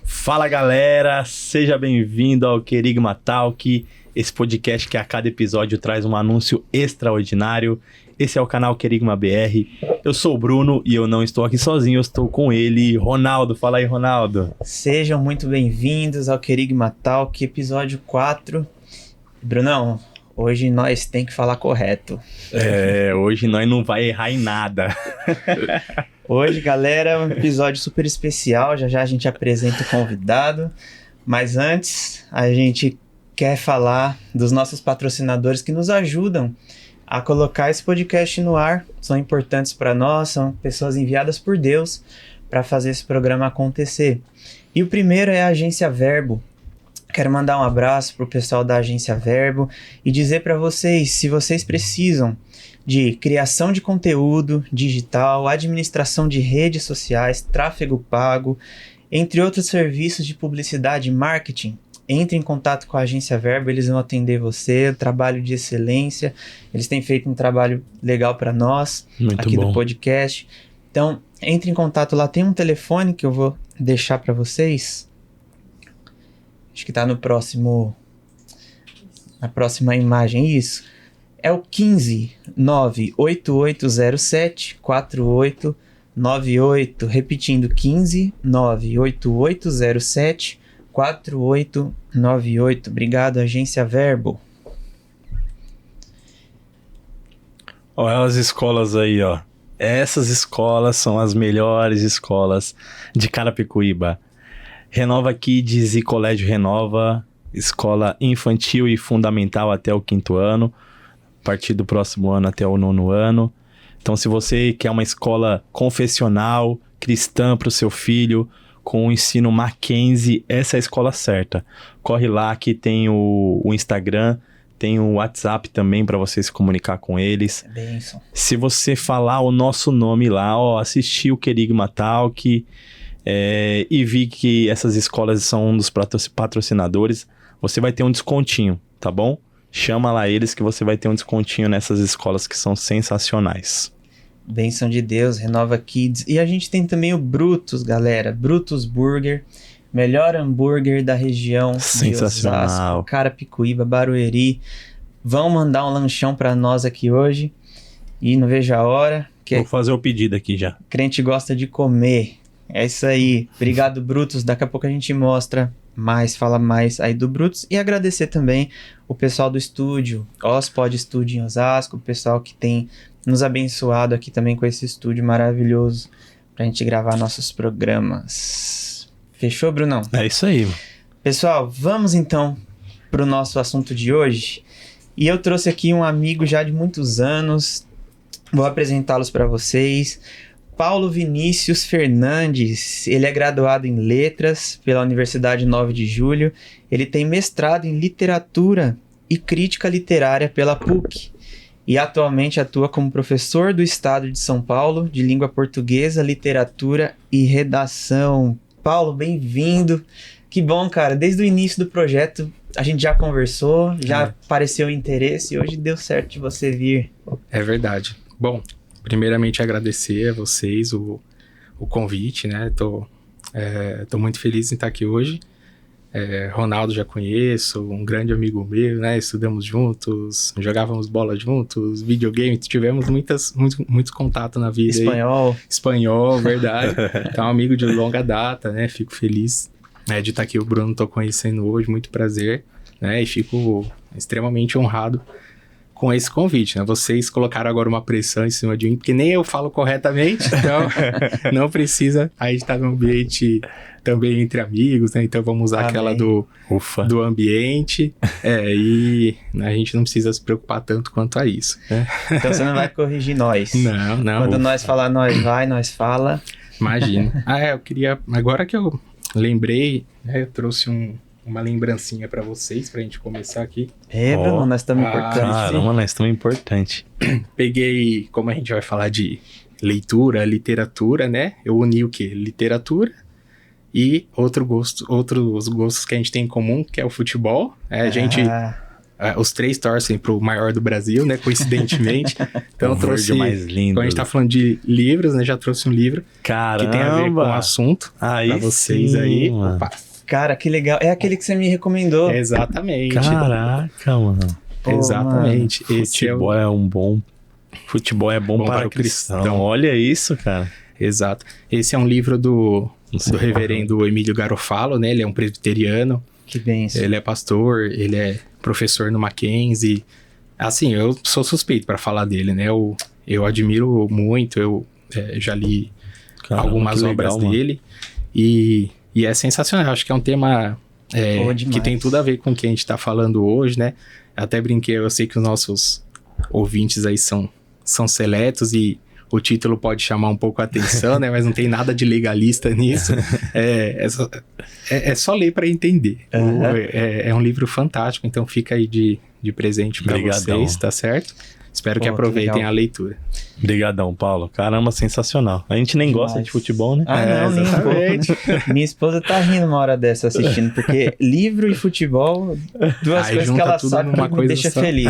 Fala galera, seja bem-vindo ao Querigma Talk, esse podcast que a cada episódio traz um anúncio extraordinário. Esse é o canal Querigma BR, eu sou o Bruno e eu não estou aqui sozinho, eu estou com ele, Ronaldo. Fala aí, Ronaldo. Sejam muito bem-vindos ao Querigma Talk, episódio 4. Brunão, hoje nós tem que falar correto. Hoje nós não vai errar em nada. Hoje, galera, é um episódio super especial, já a gente apresenta o convidado, mas antes a gente quer falar dos nossos patrocinadores que nos ajudam a colocar esse podcast no ar, são importantes para nós, são pessoas enviadas por Deus para fazer esse programa acontecer. E o primeiro é a Agência Verbo. Quero mandar um abraço para o pessoal da Agência Verbo e dizer para vocês, se vocês precisam de criação de conteúdo digital, administração de redes sociais, tráfego pago, entre outros serviços de publicidade e marketing, entre em contato com a Agência Verbo, eles vão atender você, trabalho de excelência, eles têm feito um trabalho legal para nós, muito aqui bom. Do podcast. Então, entre em contato lá, tem um telefone que eu vou deixar para vocês, acho que está na próxima imagem, isso. É o 15 98807 4898, repetindo 15 98807 4898. Obrigado, Agência Verbo. Olha as escolas aí, ó. Essas escolas são as melhores escolas de Carapicuíba. Renova Kids e Colégio Renova, escola infantil e fundamental até o 5º ano. A partir do próximo ano até o 9º ano. Então, se você quer uma escola confessional, cristã para o seu filho, com o ensino Mackenzie, essa é a escola certa. Corre lá que tem o Instagram, tem o WhatsApp também para você se comunicar com eles. É bênção. Se você falar o nosso nome lá, assisti o Querigma Talk e vi que essas escolas são um dos patrocinadores, você vai ter um descontinho, tá bom? Chama lá eles que você vai ter um descontinho nessas escolas que são sensacionais. Bênção de Deus, Renova Kids. E a gente tem também o Brutus, galera. Brutus Burger, melhor hambúrguer da região sensacional. De Osasco, Carapicuíba, Barueri. Vão mandar um lanchão pra nós aqui hoje. E não vejo a hora. Vou fazer o pedido aqui já. Crente gosta de comer. É isso aí. Obrigado, Brutus. Daqui a pouco a gente mostra fala mais aí do Brutus. E agradecer também o pessoal do estúdio, Ospod Studio em Osasco, o pessoal que tem nos abençoado aqui também com esse estúdio maravilhoso pra gente gravar nossos programas. Fechou, Brunão? É isso aí. Pessoal, vamos então pro nosso assunto de hoje. E eu trouxe aqui um amigo já de muitos anos. Vou apresentá-los para vocês. Paulo Vinícius Fernandes, ele é graduado em Letras pela Universidade 9 de Julho, ele tem mestrado em Literatura e Crítica Literária pela PUC e atualmente atua como professor do Estado de São Paulo de Língua Portuguesa, Literatura e Redação. Paulo, bem-vindo. Que bom, cara, desde o início do projeto a gente já conversou, já apareceu interesse e hoje deu certo de você vir. É verdade. Bom, primeiramente agradecer a vocês o convite, né? Tô muito feliz em estar aqui hoje. Ronaldo já conheço, um grande amigo meu, né? Estudamos juntos, jogávamos bola juntos, videogame, tivemos muito contato na vida. Espanhol, verdade. Então, amigo de longa data, né? Fico feliz de estar aqui. O Bruno tô conhecendo hoje, muito prazer, né? E fico extremamente honrado com esse convite, né? Vocês colocaram agora uma pressão em cima de mim, porque nem eu falo corretamente, então não precisa. A gente tá num ambiente também entre amigos, né? Então vamos usar aquela do ambiente, e a gente não precisa se preocupar tanto quanto a isso, né? Então você não vai corrigir nós. Não. Quando nós falar, nós vai, nós fala. Imagina. Eu queria, agora que eu lembrei, né, eu trouxe uma lembrancinha pra vocês, pra gente começar aqui. Bruno, nós estamos importantes. Caramba, nós estamos importantes. Peguei, como a gente vai falar de leitura, literatura, né? Eu uni o quê? Literatura e outros gostos que a gente tem em comum, que é o futebol. Os três torcem pro maior do Brasil, né? Coincidentemente. Então eu trouxe... mais lindo. Quando a gente tá falando de livros, né? Já trouxe um livro Caramba! que tem a ver com o assunto. Aí pra vocês aí. mano. Opa. Cara, que legal. É aquele que você me recomendou. Exatamente. Caraca, mano. Pô, Exatamente. mano. Esse é o... Futebol é um bom... Futebol é bom para o cristão. Olha isso, cara. Exato. Esse é um livro do sei reverendo Emílio Garofalo, né? Ele é um presbiteriano. Que bênção. Ele é pastor, ele é professor no Mackenzie. Assim, eu sou suspeito para falar dele, né? Eu admiro muito, eu já li Caramba, algumas que obras legal, dele. E é sensacional. Acho que é um tema que tem tudo a ver com o que a gente tá falando hoje, né? Até brinquei, eu sei que os nossos ouvintes aí são seletos e o título pode chamar um pouco a atenção, né? Mas não tem nada de legalista nisso. É só ler para entender. Uhum. É um livro fantástico, então fica aí de presente para vocês, tá certo? Espero que aproveitem a leitura. Obrigadão, Paulo. Caramba, sensacional. A gente nem gosta de futebol, né? Ah, não, nem um exatamente. pouco. Minha esposa tá rindo uma hora dessa assistindo, porque livro e futebol, duas Aí coisas que junta ela tudo sabe numa que me coisa deixa só. feliz,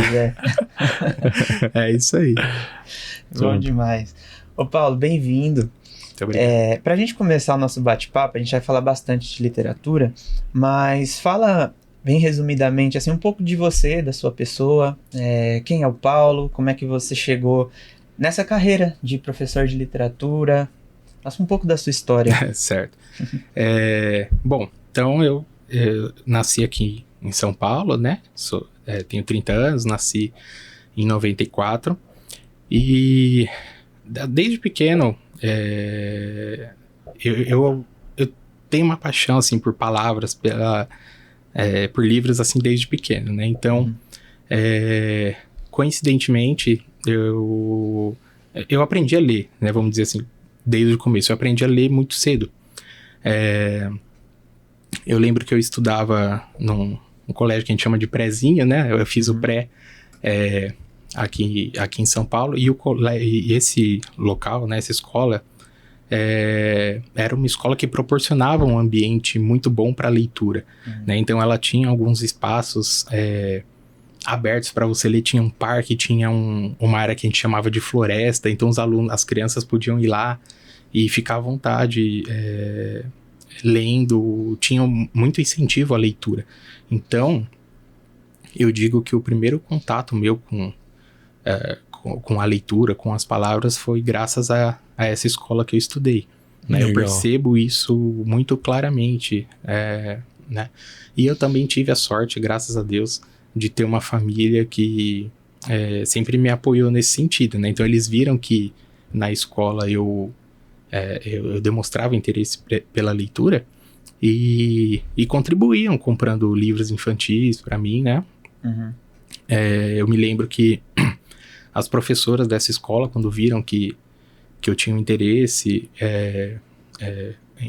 É isso aí. Bom demais. Ô Paulo, bem-vindo. Muito obrigado. Pra gente começar o nosso bate-papo, a gente vai falar bastante de literatura, mas fala bem resumidamente, assim, um pouco de você, da sua pessoa, quem é o Paulo, como é que você chegou nessa carreira de professor de literatura, faça um pouco da sua história. Certo. Bom, então eu nasci aqui em São Paulo, né? Tenho 30 anos, nasci em 94 e desde pequeno eu tenho uma paixão assim por palavras, por livros assim desde pequeno, né? Então, coincidentemente, eu aprendi a ler, né? Vamos dizer assim, desde o começo. Eu aprendi a ler muito cedo. Eu lembro que eu estudava num colégio que a gente chama de prézinho, né? Eu fiz o pré aqui em São Paulo e esse local, né? Essa escola era uma escola que proporcionava um ambiente muito bom para leitura, né? Então ela tinha alguns espaços abertos para você ler, tinha um parque, tinha uma área que a gente chamava de floresta, então as crianças podiam ir lá e ficar à vontade lendo, tinha muito incentivo à leitura. Então eu digo que o primeiro contato meu com a leitura, com as palavras, foi graças a essa escola que eu estudei, né? Eu percebo isso muito claramente, né? E eu também tive a sorte, graças a Deus, de ter uma família que sempre me apoiou nesse sentido, né? Então eles viram que na escola eu demonstrava interesse pela leitura e contribuíam comprando livros infantis para mim, né? Uhum. Eu me lembro que as professoras dessa escola, quando viram que eu tinha um interesse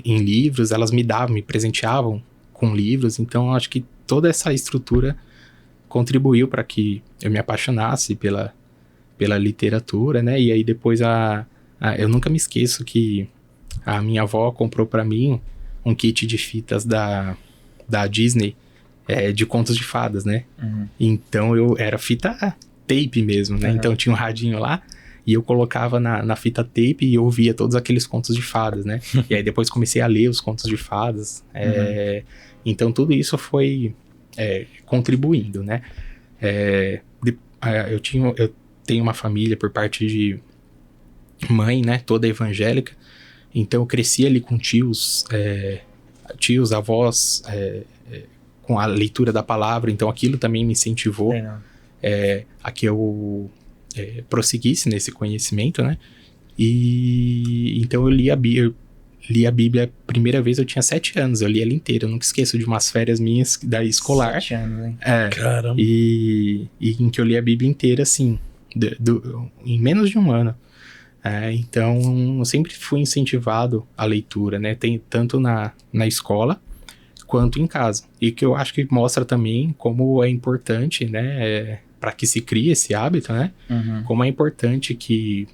em livros, elas me presenteavam com livros. Então acho que toda essa estrutura contribuiu para que eu me apaixonasse pela literatura, né? E aí depois eu nunca me esqueço que a minha avó comprou para mim um kit de fitas da Disney, de contos de fadas, né? Uhum. Então era fita tape mesmo, né? Uhum. Então tinha um radinho lá e eu colocava na fita tape e ouvia todos aqueles contos de fadas, né? E aí depois comecei a ler os contos de fadas. Então tudo isso foi contribuindo, né? Eu tenho uma família por parte de mãe, né? Toda evangélica. Então eu cresci ali com tios, avós, com a leitura da palavra. Então aquilo também me incentivou a que eu prosseguisse nesse conhecimento, né? E então eu li a Bíblia a primeira vez, eu tinha 7 anos, eu li ela inteira, eu nunca esqueço de umas férias minhas da escolar. 7 anos, hein? Caramba. E em que eu li a Bíblia inteira, assim, em menos de um ano. Então, eu sempre fui incentivado à leitura, né? Tanto na escola quanto em casa. E que eu acho que mostra também como é importante, né? Para que se crie esse hábito, né? Uhum. Como é importante que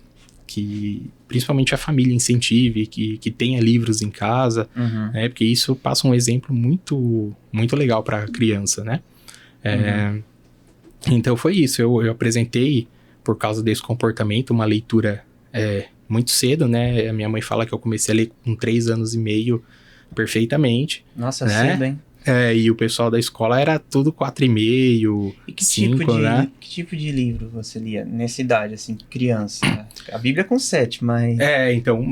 que principalmente a família incentive, que tenha livros em casa, né? Porque isso passa um exemplo muito, muito legal para a criança, né? Então foi isso, eu apresentei, por causa desse comportamento, uma leitura muito cedo, né? A minha mãe fala que eu comecei a ler com 3 anos e meio perfeitamente. Nossa, né? cedo, hein? E o pessoal da escola era tudo 4,5, E que 5, né? que tipo de livro você lia nessa idade, assim, criança? A Bíblia é com 7, mas... Então,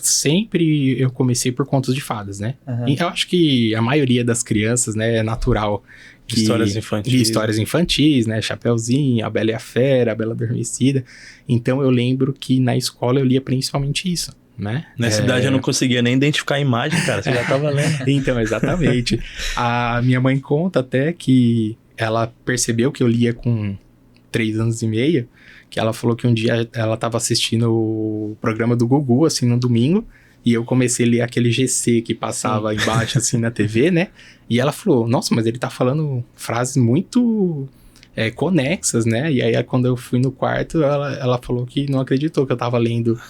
sempre eu comecei por contos de fadas, né? Aham. E eu acho que a maioria das crianças, né, é natural que... Histórias infantis. De histórias infantis, né? Chapeuzinho, A Bela e a Fera, A Bela Adormecida. Então, eu lembro que na escola eu lia principalmente isso, né? Nessa idade eu não conseguia nem identificar a imagem, cara. Você já tava lendo. Então, exatamente. A minha mãe conta até que ela percebeu que eu lia com 3 anos e meio, que ela falou que um dia ela estava assistindo o programa do Gugu, assim, no domingo, e eu comecei a ler aquele GC que passava embaixo, assim, na TV, né? E ela falou, nossa, mas ele tá falando frases muito conexas, né? E aí, quando eu fui no quarto, ela falou que não acreditou que eu tava lendo,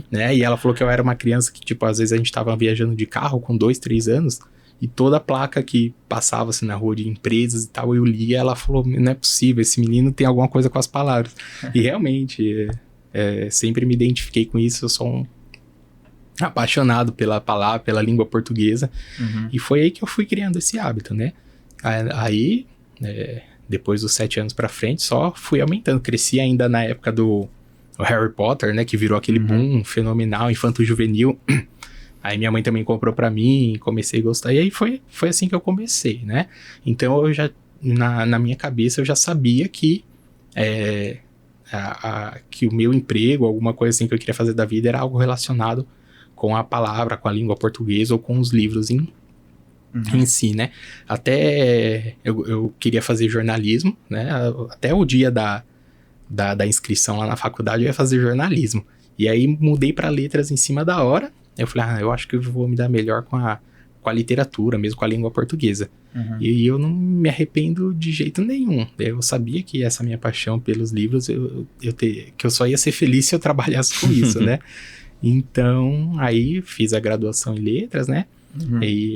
né? E ela falou que eu era uma criança que, tipo, às vezes a gente tava viajando de carro com 2, 3 anos, e toda a placa que passava, assim, na rua de empresas e tal, eu lia, ela falou, não é possível, esse menino tem alguma coisa com as palavras. E realmente, sempre me identifiquei com isso, eu sou um apaixonado pela palavra, pela língua portuguesa, e foi aí que eu fui criando esse hábito, né? Aí, depois dos 7 anos pra frente, só fui aumentando. Cresci ainda na época do Harry Potter, né? Que virou aquele boom fenomenal, infanto-juvenil. Aí minha mãe também comprou pra mim, comecei a gostar. E aí foi assim que eu comecei, né? Então eu já, na minha cabeça, eu já sabia que que o meu emprego, alguma coisa assim que eu queria fazer da vida, era algo relacionado com a palavra, com a língua portuguesa ou com os livros em si, né? Até eu queria fazer jornalismo, né? Até o dia da inscrição lá na faculdade eu ia fazer jornalismo. E aí mudei para letras em cima da hora. Eu falei, eu acho que eu vou me dar melhor com a literatura, mesmo com a língua portuguesa. E eu não me arrependo de jeito nenhum. Eu sabia que essa minha paixão pelos livros, que eu só ia ser feliz se eu trabalhasse com isso, né? Então, aí fiz a graduação em letras, né?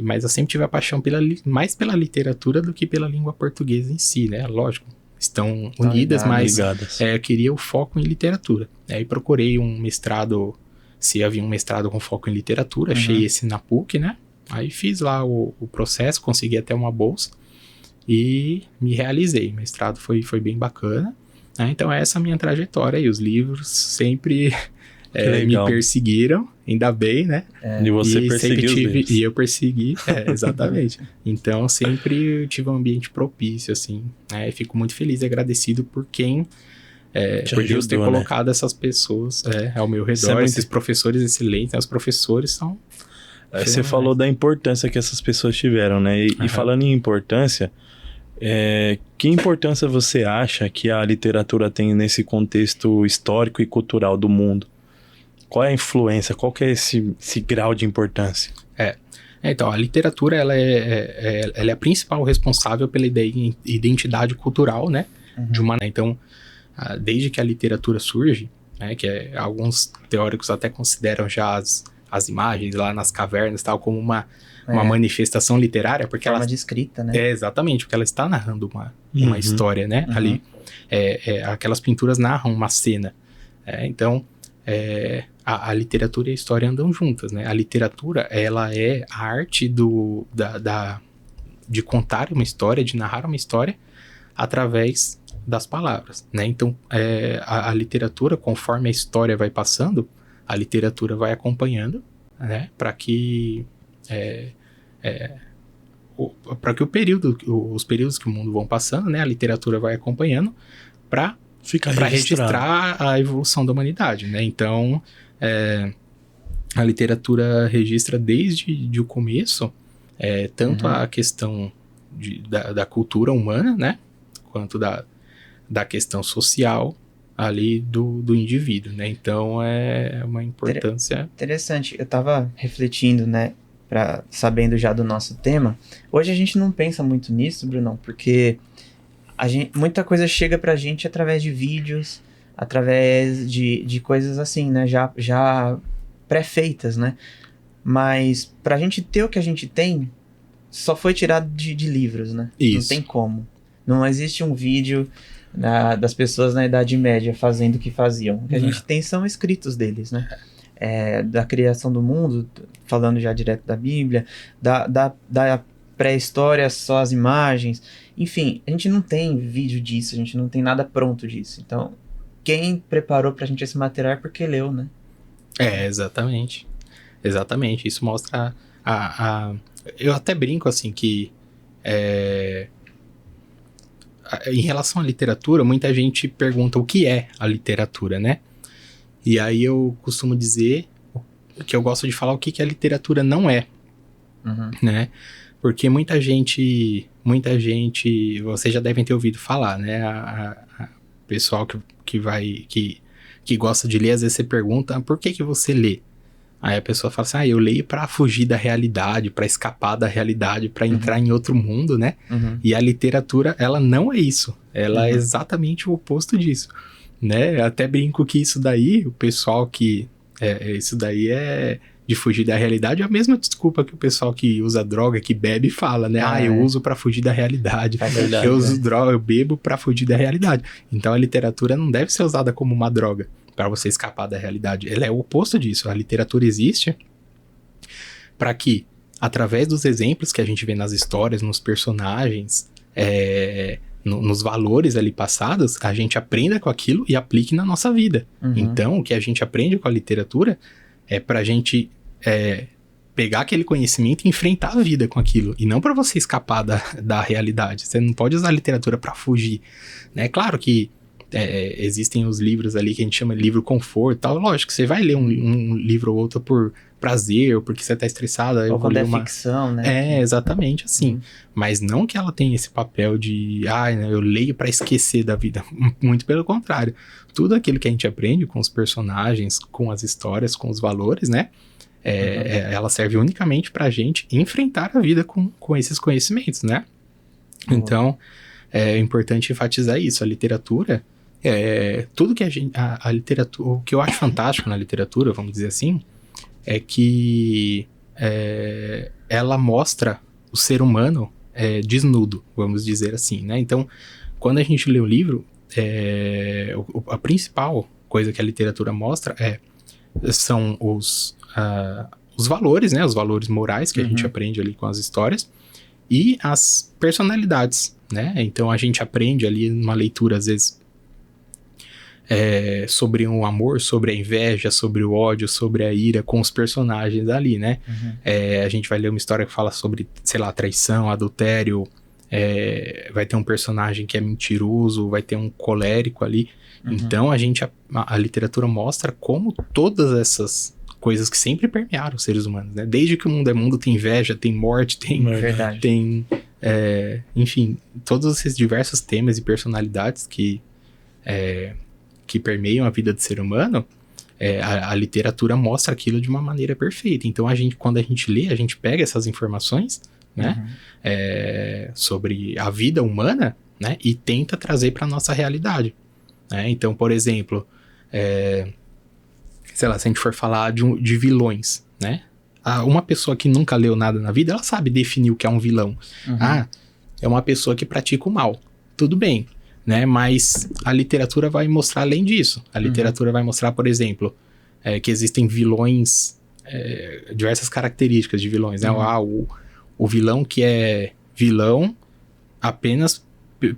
Mas eu sempre tive a paixão mais pela literatura do que pela língua portuguesa em si, né? Lógico, estão unidas, mas eu queria o foco em literatura. Aí procurei um mestrado, se havia um mestrado com foco em literatura, achei esse na PUC, né? Aí fiz lá o processo, consegui até uma bolsa e me realizei. O mestrado foi bem bacana, né? Então essa é a minha trajetória e os livros sempre... me perseguiram, ainda bem, né? E você perseguiu eles. E eu persegui, exatamente. Então, sempre tive um ambiente propício, assim, né? E fico muito feliz e agradecido por quem... por Deus ter colocado essas pessoas ao meu redor, esses professores excelentes, né? Os professores são... Você falou da importância que essas pessoas tiveram, né? E falando em importância, que importância você acha que a literatura tem nesse contexto histórico e cultural do mundo? Qual é a influência? Qual que é esse grau de importância? Então, a literatura ela é a principal responsável pela identidade cultural, né? Então, desde que a literatura surge, né, que alguns teóricos até consideram já as imagens lá nas cavernas tal como uma manifestação literária, porque forma de escrita, né? Exatamente, porque ela está narrando uma história, né? Ali, aquelas pinturas narram uma cena. Então, a literatura e a história andam juntas, né? A literatura, ela é a arte de contar uma história, de narrar uma história através das palavras, né? Então, a literatura, conforme a história vai passando, a literatura vai acompanhando, né? Para que os períodos que o mundo vão passando, né? A literatura vai acompanhando para registrar a evolução da humanidade, né? Então, a literatura registra desde o começo tanto a questão da cultura humana, né? Quanto da questão social ali do indivíduo, né? Então, é uma importância... Interessante. Eu tava refletindo, né? Sabendo já do nosso tema. Hoje a gente não pensa muito nisso, Brunão, porque muita coisa chega pra gente através de vídeos, através de coisas assim, né? Já pré-feitas, né? Mas pra gente ter o que a gente tem, só foi tirado de livros, né? Isso. Não tem como. Não existe um vídeo das pessoas na Idade Média fazendo o que faziam. O que a gente tem são escritos deles, né? Da criação do mundo, falando já direto da Bíblia, da pré-história, só as imagens. Enfim, a gente não tem vídeo disso, a gente não tem nada pronto disso. Então, quem preparou pra gente esse material é porque leu, né? Exatamente. Exatamente. Isso mostra eu até brinco assim que em relação à literatura, muita gente pergunta o que é a literatura, né? E aí eu costumo dizer que eu gosto de falar o que a literatura não é, né? Porque muita gente, vocês já devem ter ouvido falar, né? Pessoal que gosta de ler, às vezes você pergunta, por que você lê? Aí a pessoa fala assim, eu leio pra fugir da realidade, pra escapar da realidade, pra entrar em outro mundo, né? E a literatura, ela não é isso. Ela é exatamente o oposto disso, né? Eu até brinco que isso daí, o pessoal que... isso daí é de fugir da realidade, é a mesma desculpa que o pessoal que usa droga, que bebe, fala, né? Eu uso pra fugir da realidade. Verdade, eu uso droga, eu bebo pra fugir da realidade. Então a literatura não deve ser usada como uma droga para você escapar da realidade. Ela é o oposto disso. A literatura existe para que, através dos exemplos que a gente vê nas histórias, nos personagens, nos valores ali passados, a gente aprenda com aquilo e aplique na nossa vida. Então, o que a gente aprende com a literatura é pra gente pegar aquele conhecimento e enfrentar a vida com aquilo, e não para você escapar da realidade. Você não pode usar a literatura para fugir, né? Claro que existem os livros ali que a gente chama de livro conforto, tal. Lógico, você vai ler um livro ou outro por prazer, ou porque você tá estressado. Ou quando é ficção, né? Exatamente assim. Mas não que ela tenha esse papel de, eu leio para esquecer da vida. Muito pelo contrário. Tudo aquilo que a gente aprende com os personagens, com as histórias, com os valores, né? Ela serve unicamente pra gente enfrentar a vida com esses conhecimentos, né? Então, é importante enfatizar isso. A literatura... tudo que a literatura, o que eu acho fantástico na literatura, vamos dizer assim, é que ela mostra o ser humano desnudo, vamos dizer assim, né? Então, quando a gente lê o livro, a principal coisa que a literatura mostra são os valores, né? Os valores morais que a gente aprende ali com as histórias e as personalidades, né? Então, a gente aprende ali numa leitura, às vezes, sobre o amor, sobre a inveja, sobre o ódio, sobre a ira com os personagens ali, né? A gente vai ler uma história que fala sobre, sei lá, traição, adultério, vai ter um personagem que é mentiroso, vai ter um colérico ali. Então a literatura mostra como todas essas coisas que sempre permearam os seres humanos, né? Desde que o mundo é mundo, tem inveja, tem morte, tem enfim, todos esses diversos temas e personalidades que permeiam a vida do ser humano, a literatura mostra aquilo de uma maneira perfeita. Então, quando a gente lê, a gente pega essas informações, né, sobre a vida humana, né, e tenta trazer para nossa realidade. Né? Então, por exemplo, sei lá, se a gente for falar de vilões, né, uma pessoa que nunca leu nada na vida, ela sabe definir o que é um vilão. É uma pessoa que pratica o mal. Tudo bem. Né? Mas a literatura vai mostrar além disso. A literatura vai mostrar, por exemplo, que existem vilões, diversas características de vilões. Né? O vilão que é vilão apenas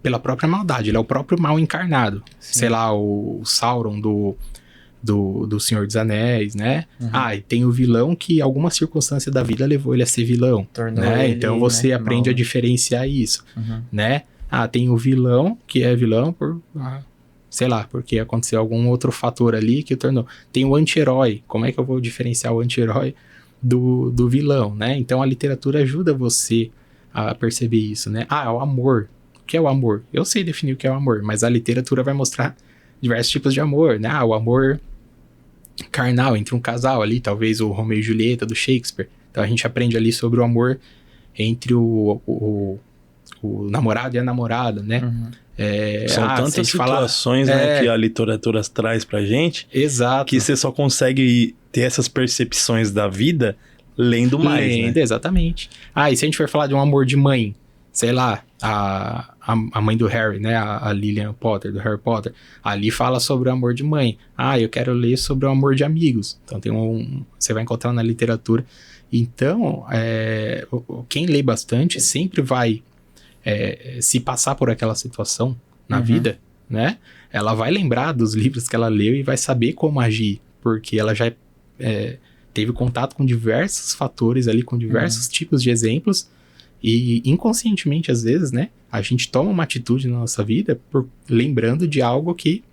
pela própria maldade. Ele é o próprio mal encarnado. Sim. Sei lá, o Sauron do Senhor dos Anéis, né? E tem o vilão que alguma circunstância da vida levou ele a ser vilão. Né? Então você aprende a diferenciar isso, né? Tem o vilão, que é vilão por, sei lá, porque aconteceu algum outro fator ali que o tornou. Tem o anti-herói. Como é que eu vou diferenciar o anti-herói do vilão, né? Então a literatura ajuda você a perceber isso, né? É o amor. O que é o amor? Eu sei definir o que é o amor, mas a literatura vai mostrar diversos tipos de amor, né? O amor carnal entre um casal ali, talvez o Romeu e Julieta do Shakespeare. Então a gente aprende ali sobre o amor entre o o namorado e a namorada, né? Uhum. São tantas situações, né, que a literatura traz pra gente. Exato. Que você só consegue ter essas percepções da vida lendo mais, Lendo, né? exatamente. E se a gente for falar de um amor de mãe, sei lá, a mãe do Harry, né, a Lillian Potter, do Harry Potter, ali fala sobre o amor de mãe. Eu quero ler sobre o amor de amigos. Então você vai encontrar na literatura. Então, quem lê bastante sempre vai se passar por aquela situação na vida, né? Ela vai lembrar dos livros que ela leu e vai saber como agir, porque ela já teve contato com diversos fatores ali, com diversos tipos de exemplos, e inconscientemente, às vezes, né, a gente toma uma atitude na nossa vida lembrando de algo que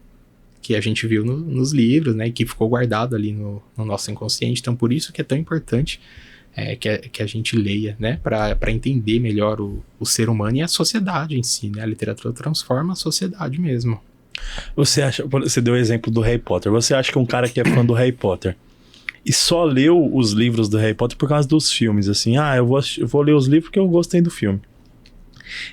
a gente viu nos livros, né, e que ficou guardado ali no nosso inconsciente. Então, por isso que é tão importante que a gente leia, né, para entender melhor o ser humano e a sociedade em si, né? A literatura transforma a sociedade mesmo. Você deu o exemplo do Harry Potter. Você acha que um cara que é fã do Harry Potter e só leu os livros do Harry Potter por causa dos filmes, assim, eu vou ler os livros porque eu gostei do filme,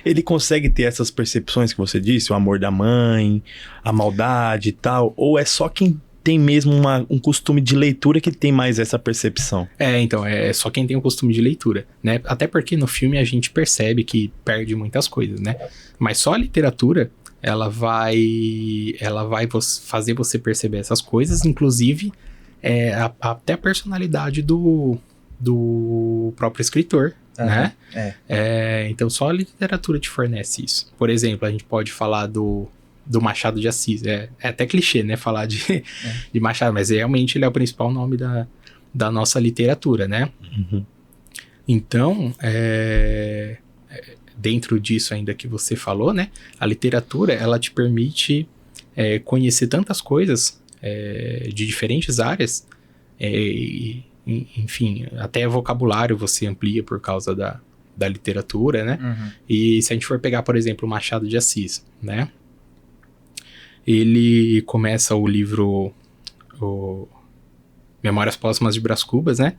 ele consegue ter essas percepções que você disse, o amor da mãe, a maldade e tal, ou é só quem tem mesmo um costume de leitura que tem mais essa percepção? Então, é só quem tem o costume de leitura, né? Até porque no filme a gente percebe que perde muitas coisas, né? Mas só a literatura, ela vai fazer você perceber essas coisas, inclusive até a personalidade do próprio escritor, né? Então só a literatura te fornece isso. Por exemplo, a gente pode falar do Machado de Assis. É até clichê, né? Falar de Machado, mas realmente ele é o principal nome da nossa literatura, né? Então, dentro disso ainda que você falou, né? A literatura, ela te permite conhecer tantas coisas de diferentes áreas, enfim, até vocabulário você amplia por causa da literatura, né? E se a gente for pegar, por exemplo, o Machado de Assis, né? Ele começa o livro Memórias Póstumas de Brás Cubas, né?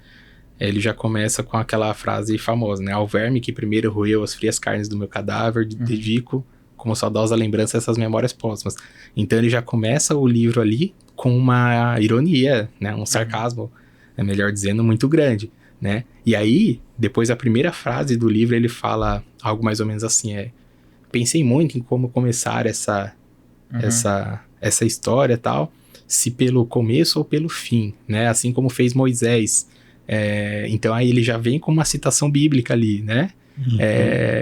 Ele já começa com aquela frase famosa, né? Ao verme que primeiro roeu as frias carnes do meu cadáver, dedico como saudosa lembrança essas memórias póstumas. Então ele já começa o livro ali com uma ironia, né? Um sarcasmo, melhor dizendo, muito grande, né? E aí, depois a primeira frase do livro, ele fala algo mais ou menos assim, pensei muito em como começar essa história e tal, se pelo começo ou pelo fim, né? Assim como fez Moisés. Então aí ele já vem com uma citação bíblica ali, né?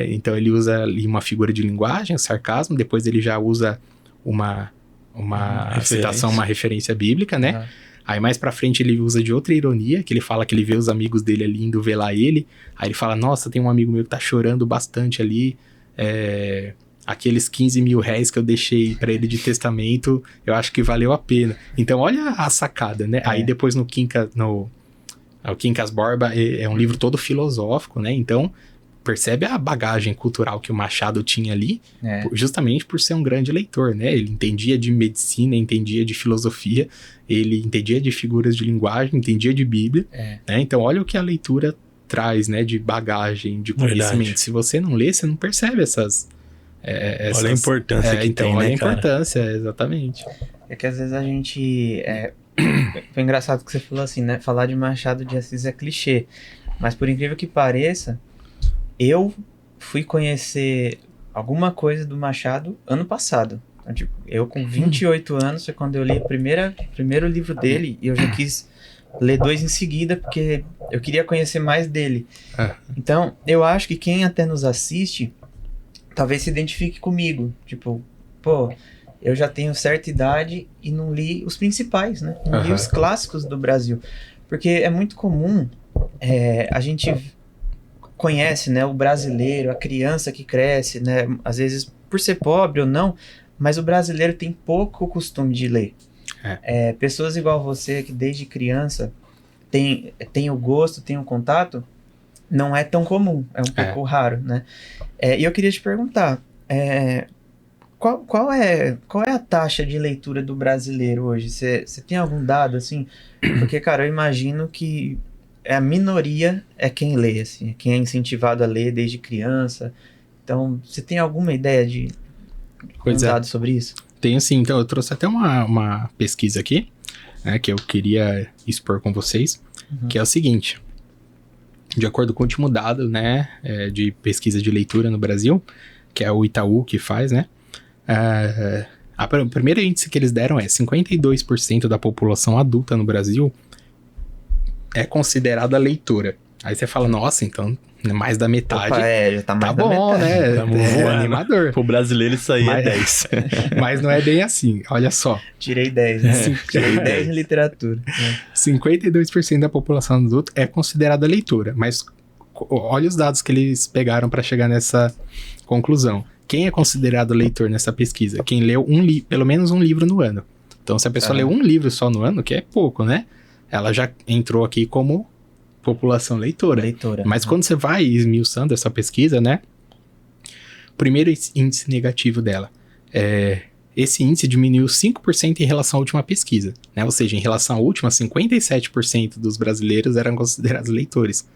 Então ele usa ali uma figura de linguagem, sarcasmo, depois ele já usa uma citação, uma referência bíblica, né? Aí mais pra frente ele usa de outra ironia, que ele fala que ele vê os amigos dele ali indo velar ele, aí ele fala, nossa, tem um amigo meu que tá chorando bastante ali, aqueles 15 mil réis que eu deixei pra ele de testamento, eu acho que valeu a pena. Então olha a sacada, né? Aí depois o Quincas Borba é um livro todo filosófico, né? Então percebe a bagagem cultural que o Machado tinha ali, justamente por ser um grande leitor, né? Ele entendia de medicina, entendia de filosofia, ele entendia de figuras de linguagem, entendia de Bíblia, né? Então olha o que a leitura traz, né? De bagagem, de conhecimento. Verdade. Se você não lê, você não percebe essas... olha a importância que tem, né, olha a importância, exatamente. É que às vezes a gente... Foi engraçado que você falou assim, né? Falar de Machado de Assis é clichê. Mas por incrível que pareça, eu fui conhecer alguma coisa do Machado ano passado. Então, tipo, eu com 28 anos foi quando eu li o primeiro livro dele e eu já quis ler 2 em seguida porque eu queria conhecer mais dele. Então, eu acho que quem até nos assiste talvez se identifique comigo. Tipo, eu já tenho certa idade e não li os principais, né? Não li os clássicos do Brasil. Porque é muito comum, a gente conhece, né, o brasileiro, a criança que cresce, né? Às vezes por ser pobre ou não, mas o brasileiro tem pouco costume de ler. Pessoas igual você, que desde criança tem o gosto, tem o contato, não é tão comum, é um pouco raro, né? E eu queria te perguntar, qual é a taxa de leitura do brasileiro hoje? Você tem algum dado, assim? Porque, cara, eu imagino que a minoria é quem lê, assim, quem é incentivado a ler desde criança. Então, você tem alguma ideia de Pois é. dados sobre isso? Tenho sim, então eu trouxe até uma pesquisa aqui, né, que eu queria expor com vocês, que é o seguinte: de acordo com o último dado, né, de pesquisa de leitura no Brasil, que é o Itaú que faz, né, o primeiro índice que eles deram é 52% da população adulta no Brasil é considerada leitora. Aí você fala, nossa, então mais da metade. Opa, já tá mais Tá da bom, metade. né? Tamo É voando. animador. Pro brasileiro isso aí é 10. Mas não é bem assim, olha só. Tirei 10, né? Tirei 10 em literatura. 52% da população adulta é considerada leitora, mas olha os dados que eles pegaram para chegar nessa conclusão. Quem é considerado leitor nessa pesquisa? Quem leu pelo menos um livro no ano. Então, se a pessoa leu um livro só no ano, que é pouco, né? Ela já entrou aqui como população leitora. Mas quando você vai esmiuçando essa pesquisa, né? O primeiro índice negativo dela esse índice diminuiu 5% em relação à última pesquisa, né? Ou seja, em relação à última, 57% dos brasileiros eram considerados leitores.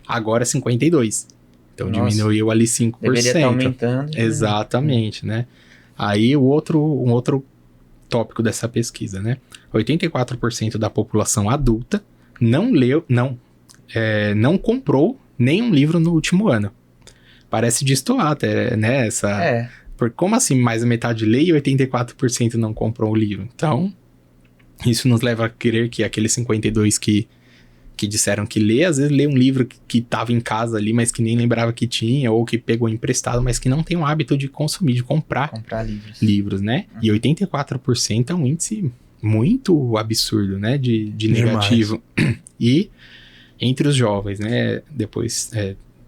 Agora 52%. Então diminuiu ali 5%. Deveria estar aumentando. Exatamente, né? Aí um outro tópico dessa pesquisa, né? 84% da população adulta não comprou nenhum livro no último ano. Parece destoar até, né? Porque como assim mais da metade lê e 84% não comprou o livro? Então, isso nos leva a crer que aqueles 52% que disseram que lê, às vezes lê um livro que estava em casa ali, mas que nem lembrava que tinha, ou que pegou emprestado, mas que não tem o hábito de consumir, de comprar livros, né? E 84% é um índice muito absurdo, né? De negativo. E entre os jovens, né? Depois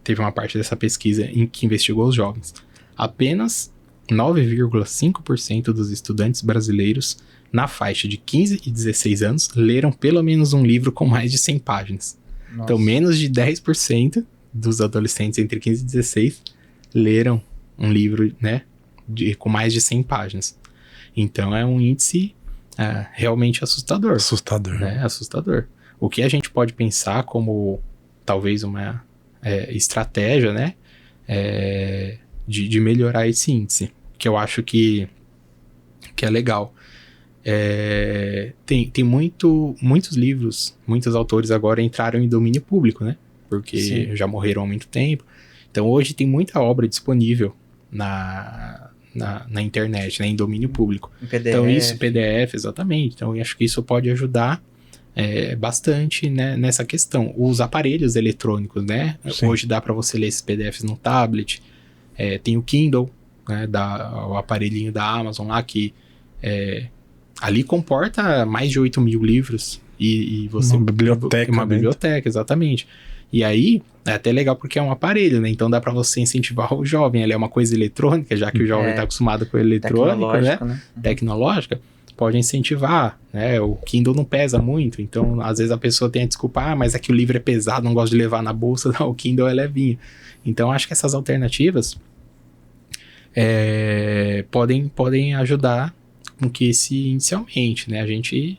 teve uma parte dessa pesquisa em que investigou os jovens. Apenas 9,5% dos estudantes brasileiros na faixa de 15 e 16 anos leram pelo menos um livro com mais de 100 páginas. Nossa. Então, menos de 10% dos adolescentes entre 15 e 16 leram um livro, né, com mais de 100 páginas. Então, é um índice realmente assustador. Assustador. Né? Assustador. O que a gente pode pensar como talvez uma estratégia, né, de melhorar esse índice, que eu acho que é legal. Tem muitos livros, muitos autores agora entraram em domínio público, né? Porque já morreram há muito tempo. Então hoje tem muita obra disponível na internet, né? Em domínio público. Em PDF. Então isso, PDF, exatamente. Então eu acho que isso pode ajudar bastante, né, nessa questão. Os aparelhos eletrônicos, né? Sim. Hoje dá para você ler esses PDFs no tablet. Tem o Kindle, né? O aparelhinho da Amazon lá que ali comporta mais de 8.000 livros e você... Uma biblioteca. Uma biblioteca, exatamente. E aí, é até legal porque é um aparelho, né? Então dá pra você incentivar o jovem. Ele é uma coisa eletrônica, já que o jovem tá acostumado com o eletrônico, né? Tecnológica. Pode incentivar, né? O Kindle não pesa muito, então às vezes a pessoa tem a desculpa, mas é que o livro é pesado, não gosto de levar na bolsa. Não, o Kindle é levinho. Então acho que essas alternativas podem ajudar com que esse índice aumente, né? A gente,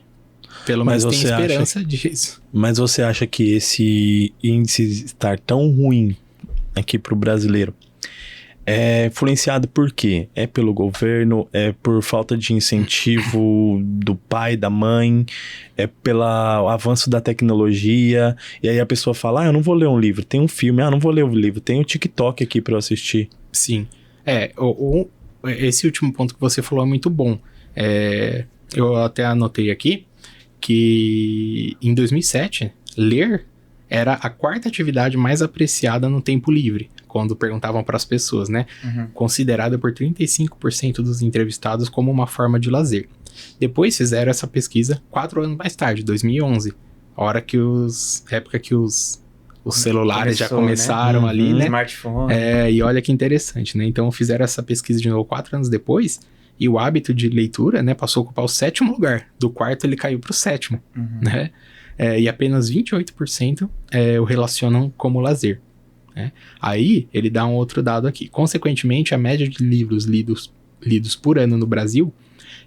pelo menos, tem esperança disso. Mas você acha que esse índice estar tão ruim aqui pro brasileiro é influenciado por quê? É pelo governo? É por falta de incentivo do pai, da mãe? É pelo avanço da tecnologia? E aí a pessoa fala, eu não vou ler um livro. Tem um filme, não vou ler o livro. Tem um TikTok aqui pra eu assistir. Sim. Esse último ponto que você falou é muito bom. Eu até anotei aqui que em 2007, ler era a quarta atividade mais apreciada no tempo livre, quando perguntavam para as pessoas, né? Considerada por 35% dos entrevistados como uma forma de lazer. Depois fizeram essa pesquisa 4 anos mais tarde, 2011, época que os celulares já começaram, né? Ali, né? Smartphone. E olha que interessante, né? Então fizeram essa pesquisa de novo 4 anos depois, e o hábito de leitura, né, passou a ocupar o 7º lugar. Do quarto ele caiu para o 7º, né? E apenas 28% o relacionam como lazer. Né? Aí ele dá um outro dado aqui. Consequentemente, a média de livros lidos por ano no Brasil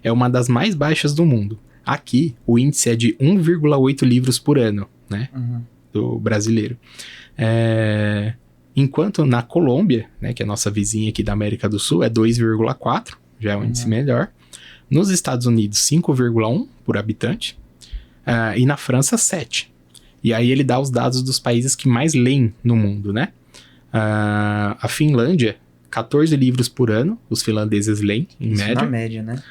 é uma das mais baixas do mundo. Aqui, o índice é de 1,8 livros por ano, né? Do brasileiro. Enquanto na Colômbia, né, que é a nossa vizinha aqui da América do Sul, é 2,4, já é um índice melhor. Nos Estados Unidos, 5,1 por habitante. E na França, 7. E aí ele dá os dados dos países que mais leem no mundo, né? A Finlândia, 14 livros por ano, os finlandeses leem, em Isso média. na média, né?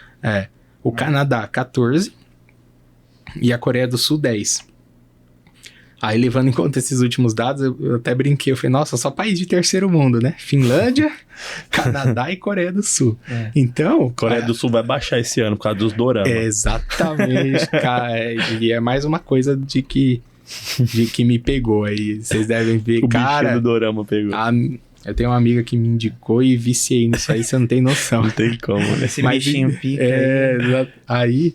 O Canadá, 14. E a Coreia do Sul, 10. Aí, levando em conta esses últimos dados, eu até brinquei. Eu falei, nossa, só país de terceiro mundo, né? Finlândia, Canadá e Coreia do Sul. Então... Coreia do Sul vai baixar esse ano por causa dos doramas. Exatamente, cara. E é mais uma coisa de que me pegou aí. Vocês devem ver, O cara... bichinho do dorama pegou. Eu tenho uma amiga que me indicou e viciei nisso aí, você não tem noção. Não tem como, né? Esse bichinho pica aí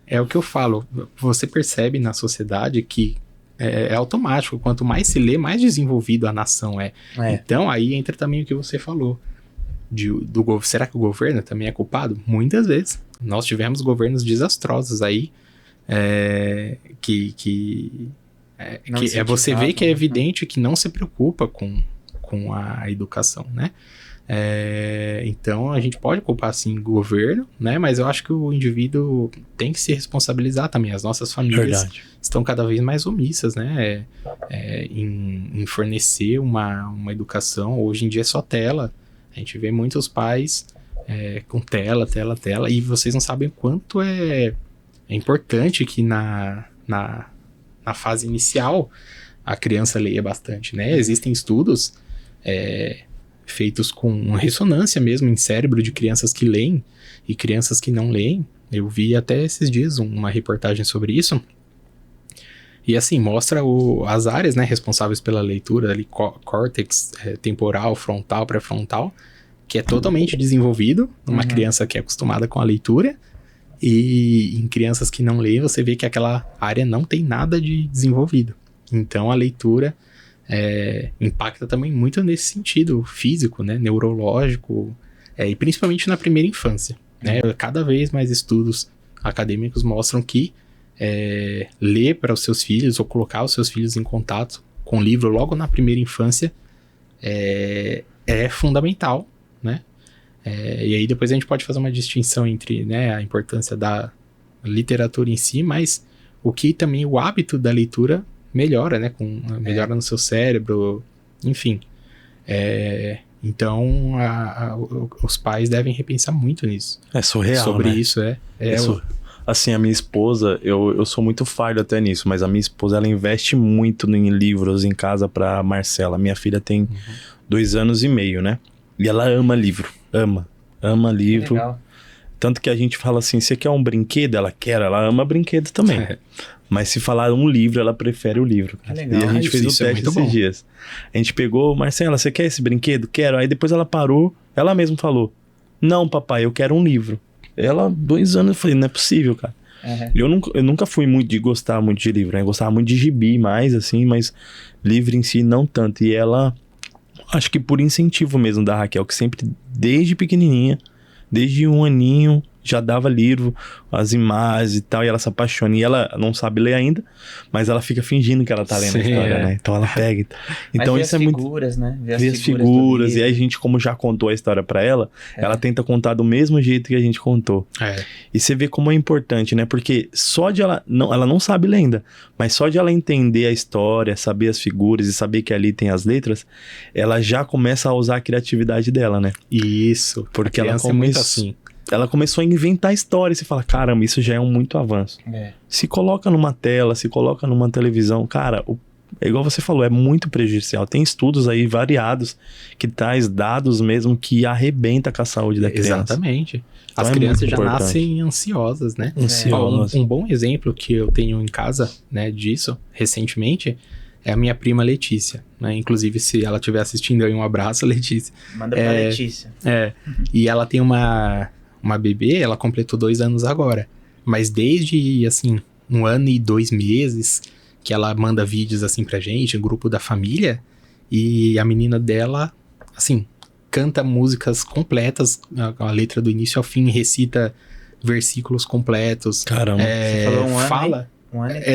é o que eu falo. Você percebe na sociedade que é automático. Quanto mais se lê, mais desenvolvido a nação é. Então, aí entra também o que você falou. Será que o governo também é culpado? Muitas vezes. Nós tivemos governos desastrosos aí, você vê que é evidente que não se preocupa com a educação, né? Então, a gente pode culpar, sim, o governo, né? Mas eu acho que o indivíduo tem que se responsabilizar também. As nossas famílias estão cada vez mais omissas, né? Em fornecer uma educação. Hoje em dia é só tela. A gente vê muitos pais com tela, e vocês não sabem o quanto é importante que na fase inicial a criança leia bastante, né? Existem estudos feitos com ressonância mesmo em cérebro de crianças que leem e crianças que não leem. Eu vi até esses dias uma reportagem sobre isso. E assim, mostra as áreas, né, responsáveis pela leitura, ali, córtex temporal, frontal, pré-frontal, que é totalmente desenvolvido numa criança que é acostumada com a leitura. E em crianças que não leem, você vê que aquela área não tem nada de desenvolvido. Então a leitura impacta também muito nesse sentido físico, né, neurológico, e principalmente na primeira infância, né? Cada vez mais estudos acadêmicos mostram que ler para os seus filhos ou colocar os seus filhos em contato com o livro logo na primeira infância é fundamental, né? E aí depois a gente pode fazer uma distinção entre, né, a importância da literatura em si, mas o que também o hábito da leitura melhora, né? Melhora no seu cérebro, enfim. Então, os pais devem repensar muito nisso. É surreal, sobre né? Isso, Assim, a minha esposa, eu sou muito falho até nisso, mas a minha esposa, ela investe muito em livros em casa pra Marcela. Minha filha tem 2 anos e meio, né? E ela ama livro, ama livro. Legal. Tanto que a gente fala assim, você quer um brinquedo? Ela quer, ela ama brinquedo também. Mas se falar um livro, ela prefere o livro. Que legal. E a gente fez o teste esses dias. A gente pegou, Marcela, você quer esse brinquedo? Quero. Aí depois ela parou, ela mesma falou, não, papai, eu quero um livro. Ela, 2 anos, eu falei, não é possível, cara. Eu nunca fui muito de gostar muito de livro, né? Eu gostava muito de gibi mais, assim, mas livro em si não tanto. E ela, acho que por incentivo mesmo da Raquel, que sempre, desde pequenininha, desde 1 aninho, já dava livro, as imagens e tal, e ela se apaixona. E ela não sabe ler ainda, mas ela fica fingindo que ela tá lendo a história, né? Então ela pega. Então isso é muito... figuras, né? Ver as figuras, e aí a gente, como já contou a história pra ela, ela tenta contar do mesmo jeito que a gente contou. E você vê como é importante, né? Porque só de ela não sabe ler ainda, mas só de ela entender a história, saber as figuras e saber que ali tem as letras, ela já começa a usar a criatividade dela, né? Isso. Porque ela ela começou a inventar histórias. Você fala, caramba, isso já é muito avanço. Se coloca numa tela, se coloca numa televisão, cara, é igual você falou, é muito prejudicial. Tem estudos aí variados que traz dados mesmo que arrebenta com a saúde da criança. Exatamente. Então As crianças já nascem ansiosas, né? Um bom exemplo que eu tenho em casa, né, disso, recentemente, é a minha prima Letícia, né? Inclusive, se ela estiver assistindo aí, um abraço, Letícia. Manda pra Letícia. E ela tem uma bebê, ela completou 2 anos agora. Mas desde, assim, 1 ano e 2 meses, que ela manda vídeos, assim, pra gente, no grupo da família, e a menina dela, assim, canta músicas completas, a letra do início ao fim, recita versículos completos. Caramba. Você falou 1 ano, fala...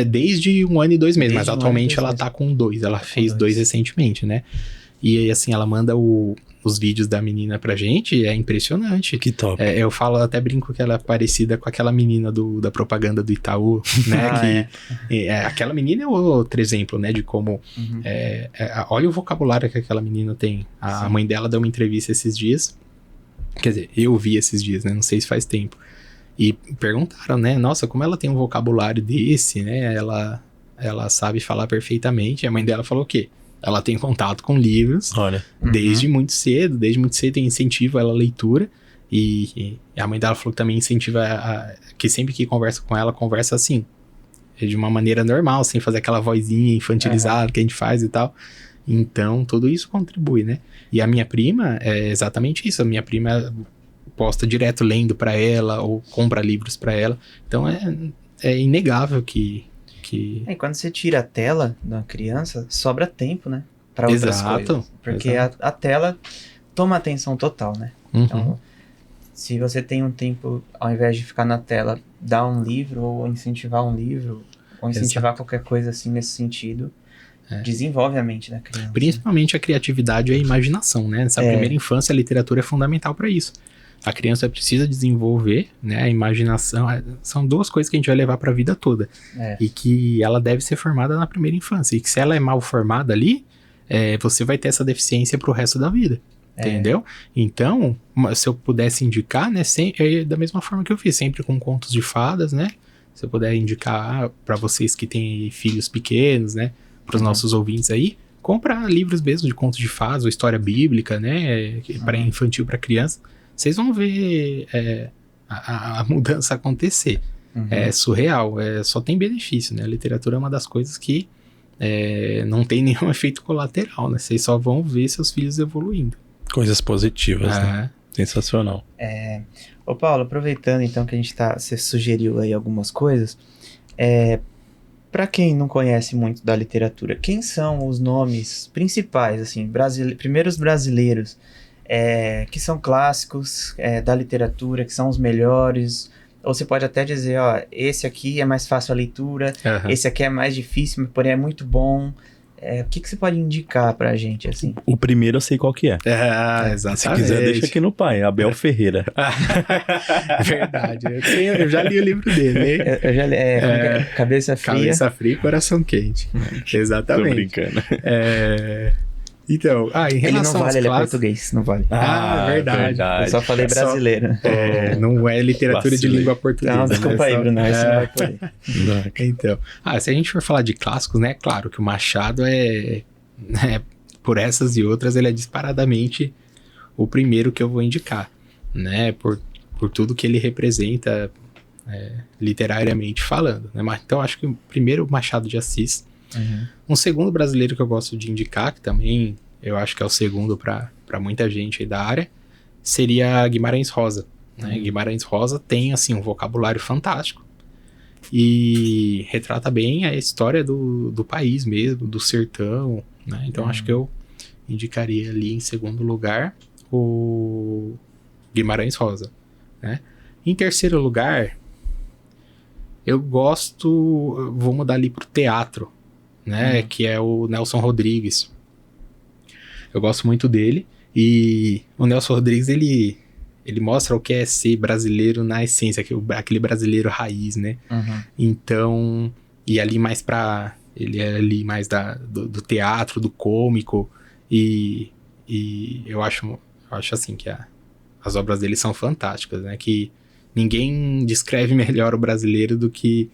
Desde 1 ano e 2 meses, mas atualmente ela tá com 2. Ela fez 2 recentemente, né? E aí, assim, ela manda os vídeos da menina pra gente, é impressionante. Que top. Eu falo, até brinco que ela é parecida com aquela menina da propaganda do Itaú, né? Aquela menina é outro exemplo, né? De como... olha o vocabulário que aquela menina tem. A mãe dela deu uma entrevista esses dias. Quer dizer, eu vi esses dias, né? Não sei se faz tempo. E perguntaram, né? Nossa, como ela tem um vocabulário desse, né? Ela sabe falar perfeitamente. A mãe dela falou o quê? Ela tem contato com livros. Olha. Desde muito cedo tem incentivo ela à leitura. E a mãe dela falou que também incentiva que sempre que conversa com ela, conversa assim. De uma maneira normal, sem fazer aquela vozinha infantilizada que a gente faz e tal. Então, tudo isso contribui, né? E a minha prima é exatamente isso. A minha prima posta direto lendo pra ela ou compra livros pra ela. Então, é inegável que... E quando você tira a tela da criança, sobra tempo, né? Pra outras coisas. Porque a tela toma atenção total, né? Então, se você tem um tempo, ao invés de ficar na tela, dar um livro ou incentivar um livro, ou incentivar qualquer coisa assim nesse sentido, desenvolve a mente da criança. Principalmente a criatividade e a imaginação, né? Nessa primeira infância, a literatura é fundamental para isso. A criança precisa desenvolver, né, a imaginação. São duas coisas que a gente vai levar para a vida toda. E que ela deve ser formada na primeira infância. E que se ela é mal formada ali, você vai ter essa deficiência pro resto da vida. Entendeu? Então, se eu pudesse indicar, né, da mesma forma que eu fiz, sempre com contos de fadas, né? Se eu puder indicar para vocês que têm filhos pequenos, né, para os nossos ouvintes aí, comprar livros mesmo de contos de fadas ou história bíblica, né, para infantil, para criança. Vocês vão ver a mudança acontecer. É surreal, só tem benefício, né? A literatura é uma das coisas que não tem nenhum efeito colateral, né? Vocês só vão ver seus filhos evoluindo. Coisas positivas, né? Sensacional. Ô Paulo, aproveitando então que você sugeriu aí algumas coisas, para quem não conhece muito da literatura, quem são os nomes principais, assim, primeiros brasileiros, que são clássicos da literatura, que são os melhores? Ou você pode até dizer, ó, esse aqui é mais fácil a leitura, esse aqui é mais difícil, porém é muito bom. O que você pode indicar pra gente, assim? O primeiro eu sei qual que é. Exatamente. Se quiser, deixa aqui no pai, Abel Ferreira. Verdade. Eu já li o livro dele, hein? Eu já li, Cabeça Fria. Cabeça Fria e Coração Quente. Exatamente. Tô brincando. Então, em relação ele não vale, ele é clássicos... português, não vale. Verdade. Eu só falei brasileiro. Não é literatura de língua portuguesa. Não, desculpa aí, Bruno, isso não vai poder. Então, se a gente for falar de clássicos, né, claro que o Machado por essas e outras, ele é disparadamente o primeiro que eu vou indicar, né, por tudo que ele representa literariamente falando, né, então acho que o primeiro Machado de Assis. Um segundo brasileiro que eu gosto de indicar, que também eu acho que é o segundo para muita gente aí da área, seria Guimarães Rosa. Né? Guimarães Rosa tem assim, um vocabulário fantástico e retrata bem a história do país mesmo, do sertão. Né? Então acho que eu indicaria ali em segundo lugar o Guimarães Rosa. Né? Em terceiro lugar, vou mudar ali pro teatro. Né, que é o Nelson Rodrigues. Eu gosto muito dele. E o Nelson Rodrigues, ele mostra o que é ser brasileiro na essência, aquele brasileiro raiz, né? Então, e ali mais ele é ali mais do teatro, do cômico. E eu acho assim que as obras dele são fantásticas, né? Que ninguém descreve melhor o brasileiro do que...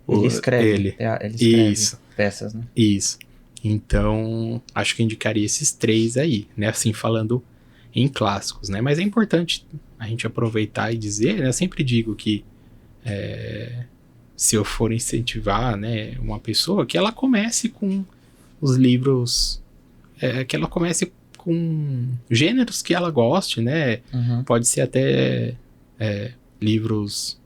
Ele escreve Isso. peças, né? Isso. Então, acho que eu indicaria esses três aí, né? Assim, falando em clássicos, né? Mas é importante a gente aproveitar e dizer, né? Eu sempre digo que se eu for incentivar, né, uma pessoa, que ela comece com os livros, que ela comece com gêneros que ela goste, né? Pode ser até livros...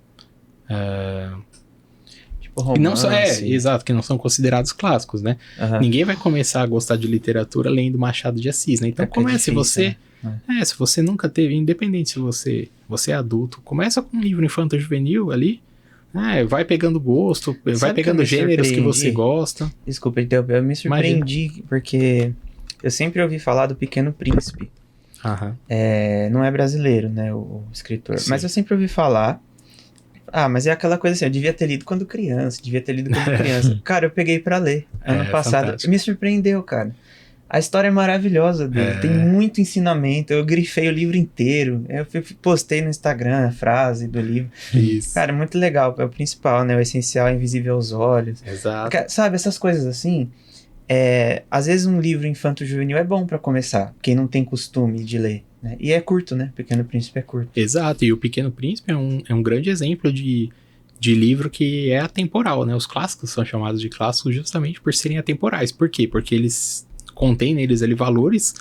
romance. Exato, que não são considerados clássicos, né? Ninguém vai começar a gostar de literatura lendo Machado de Assis, né? Então comece você... Né? Se você nunca teve, independente se você é adulto, começa com um livro infanto-juvenil ali, vai pegando gosto, vai pegando gêneros que você gosta. Desculpa interromper, eu me surpreendi, porque Eu sempre ouvi falar do Pequeno Príncipe. Aham. Não é brasileiro, né, o escritor. Sim. Mas eu sempre ouvi falar. Mas é aquela coisa assim, eu devia ter lido quando criança. Cara, eu peguei pra ler ano passado. Fantástico. Me surpreendeu, cara. A história é maravilhosa dele, tem muito ensinamento. Eu grifei o livro inteiro. Eu postei no Instagram a frase do livro. Isso. Cara, é muito legal. É o principal, né? O essencial é invisível aos olhos. Exato. Sabe, essas coisas assim. Às vezes um livro infanto-juvenil é bom pra começar. Quem não tem costume de ler, né? E é curto, né? Pequeno Príncipe é curto. Exato, e o Pequeno Príncipe é um grande exemplo de livro que é atemporal, né? Os clássicos são chamados de clássicos justamente por serem atemporais. Por quê? Porque eles contêm neles ali valores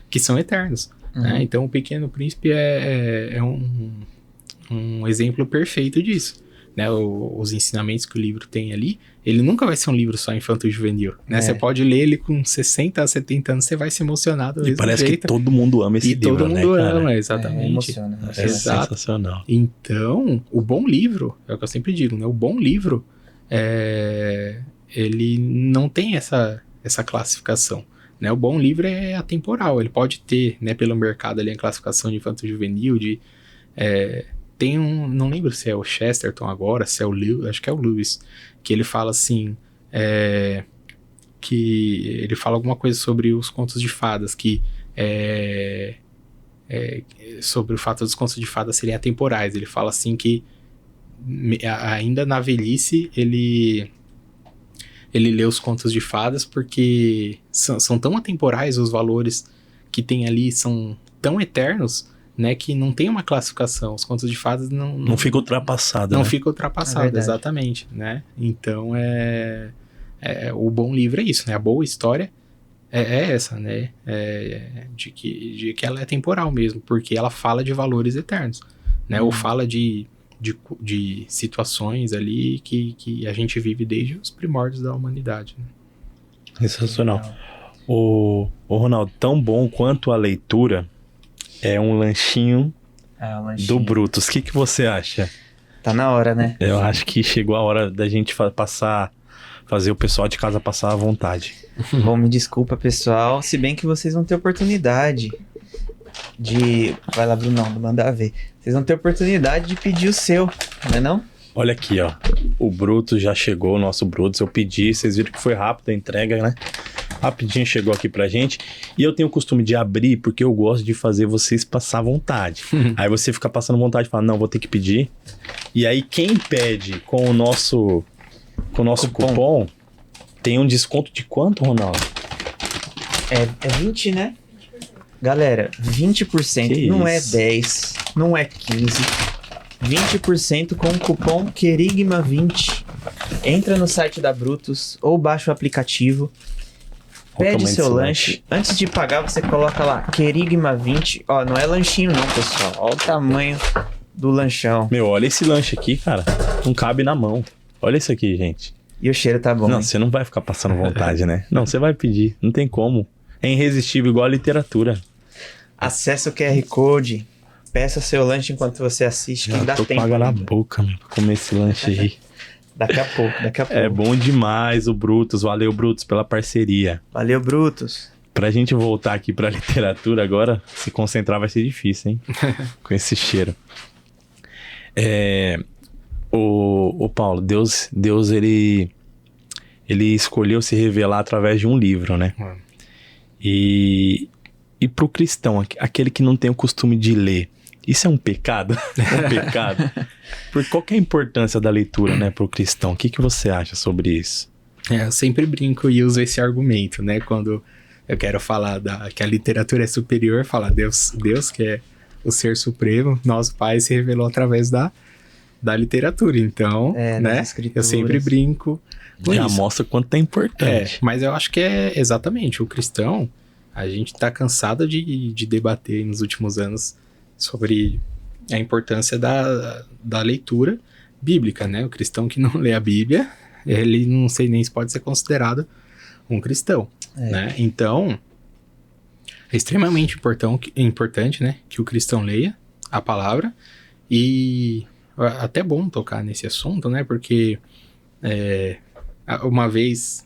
que são eternos. Né? Então o Pequeno Príncipe é um exemplo perfeito disso. Né? Os ensinamentos que o livro tem ali, ele nunca vai ser um livro só infanto-juvenil. Né? Você pode ler ele com 60 a 70 anos, você vai se emocionar do mesmo parece jeito. que todo mundo ama esse livro, todo mundo né, ama, exatamente. Emociona. É sensacional. Então, o bom livro, é o que eu sempre digo, né? O bom livro, ele não tem essa classificação. Né? O bom livro é atemporal, ele pode ter, né, pelo mercado ali a classificação de infanto-juvenil, tem não lembro se é o Chesterton agora, se é o Lewis, acho que é o Lewis, que ele fala assim, que ele fala alguma coisa sobre os contos de fadas, que sobre o fato dos contos de fadas serem atemporais. Ele fala assim que ainda na velhice ele lê os contos de fadas porque são tão atemporais, os valores que tem ali são tão eternos, né, que não tem uma classificação. Os contos de fadas não fica ultrapassado, não né? fica ultrapassado, exatamente, né? Então o bom livro é isso, né? A boa história é essa, né? De que ela é temporal mesmo, porque ela fala de valores eternos, né? Ou fala de situações ali que a gente vive desde os primórdios da humanidade. Né? Sensacional. O Ronaldo, tão bom quanto a leitura é um lanchinho do Brutus. O que você acha? Tá na hora, né? Eu acho que chegou a hora da gente fazer o pessoal de casa passar à vontade. Bom, me desculpa, pessoal. Se bem que vocês vão ter oportunidade vai lá, Brunão, manda ver. Vocês vão ter oportunidade de pedir o seu, não é não? Olha aqui, ó. O Brutus já chegou, o nosso Brutus. Eu pedi, vocês viram que foi rápido a entrega, né? Rapidinho chegou aqui pra gente. E eu tenho o costume de abrir porque eu gosto de fazer vocês passar vontade. Aí você fica passando vontade e fala, não, vou ter que pedir. E aí quem pede com o nosso cupom tem um desconto de quanto, Ronaldo? É 20, né? Galera, 20%, Que não é isso? 10, não é 15, 20% com o cupom QUERIGMA20. Entra no site da Brutus ou baixa o aplicativo, Qual o pede tamanho seu desse lanche. Antes de pagar, você coloca lá, QUERIGMA20. Ó, não é lanchinho não, pessoal. Ó o tamanho do lanchão. Meu, olha esse lanche aqui, cara. Não cabe na mão. Olha isso aqui, gente. E o cheiro tá bom, Não, hein? você não vai ficar passando vontade, né? Não, você vai pedir. Não tem como. É irresistível, igual a literatura. Acesse o QR Code, peça seu lanche enquanto você assiste, que Já dá tô tempo. com água na ainda. boca, meu, pra comer esse lanche aí. Daqui a pouco. É bom demais o Brutus. Valeu, Brutus, pela parceria. Valeu, Brutus. Pra gente voltar aqui pra literatura agora, se concentrar vai ser difícil, hein? Com esse cheiro. O Paulo, Deus ele escolheu se revelar através de um livro, né? E pro cristão, aquele que não tem o costume de ler, isso é um pecado? É um pecado? Por qual que é a importância da leitura, né, pro cristão? O que você acha sobre isso? Eu sempre brinco e uso esse argumento, né? Quando eu quero falar que a literatura é superior, falar Deus que é o ser supremo, nosso Pai se revelou através da literatura. Então, né? Eu sempre brinco com Já isso. mostra quanto é importante. Mas eu acho que é exatamente o cristão. A gente tá cansado de debater nos últimos anos sobre a importância da leitura bíblica, né? O cristão que não lê a Bíblia, ele não sei nem se pode ser considerado um cristão, né? Então, é extremamente importante, né? Que o cristão leia a palavra e até bom tocar nesse assunto, né? Porque uma vez,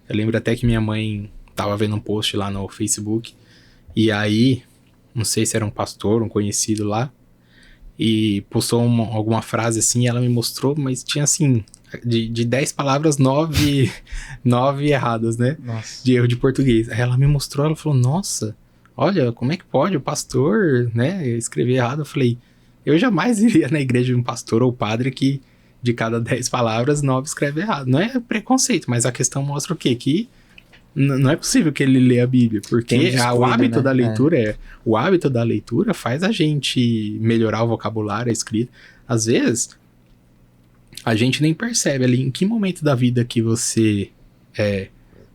eu lembro até que minha mãe tava vendo um post lá no Facebook, e aí, não sei se era um pastor, um conhecido lá, e postou alguma frase assim, e ela me mostrou, mas tinha assim, de 10 palavras, 9 erradas, né? Nossa. De erro de português. Aí ela me mostrou, ela falou, nossa, olha, como é que pode o pastor, né, escrever errado? Eu falei, eu jamais iria na igreja de um pastor ou padre que de cada 10 palavras, 9 escreve errado. Não é preconceito, mas a questão mostra o quê? Que não é possível que ele lê a Bíblia, porque o hábito, né, da leitura o hábito da leitura faz a gente melhorar o vocabulário, a escrita. Às vezes, a gente nem percebe ali em que momento da vida que você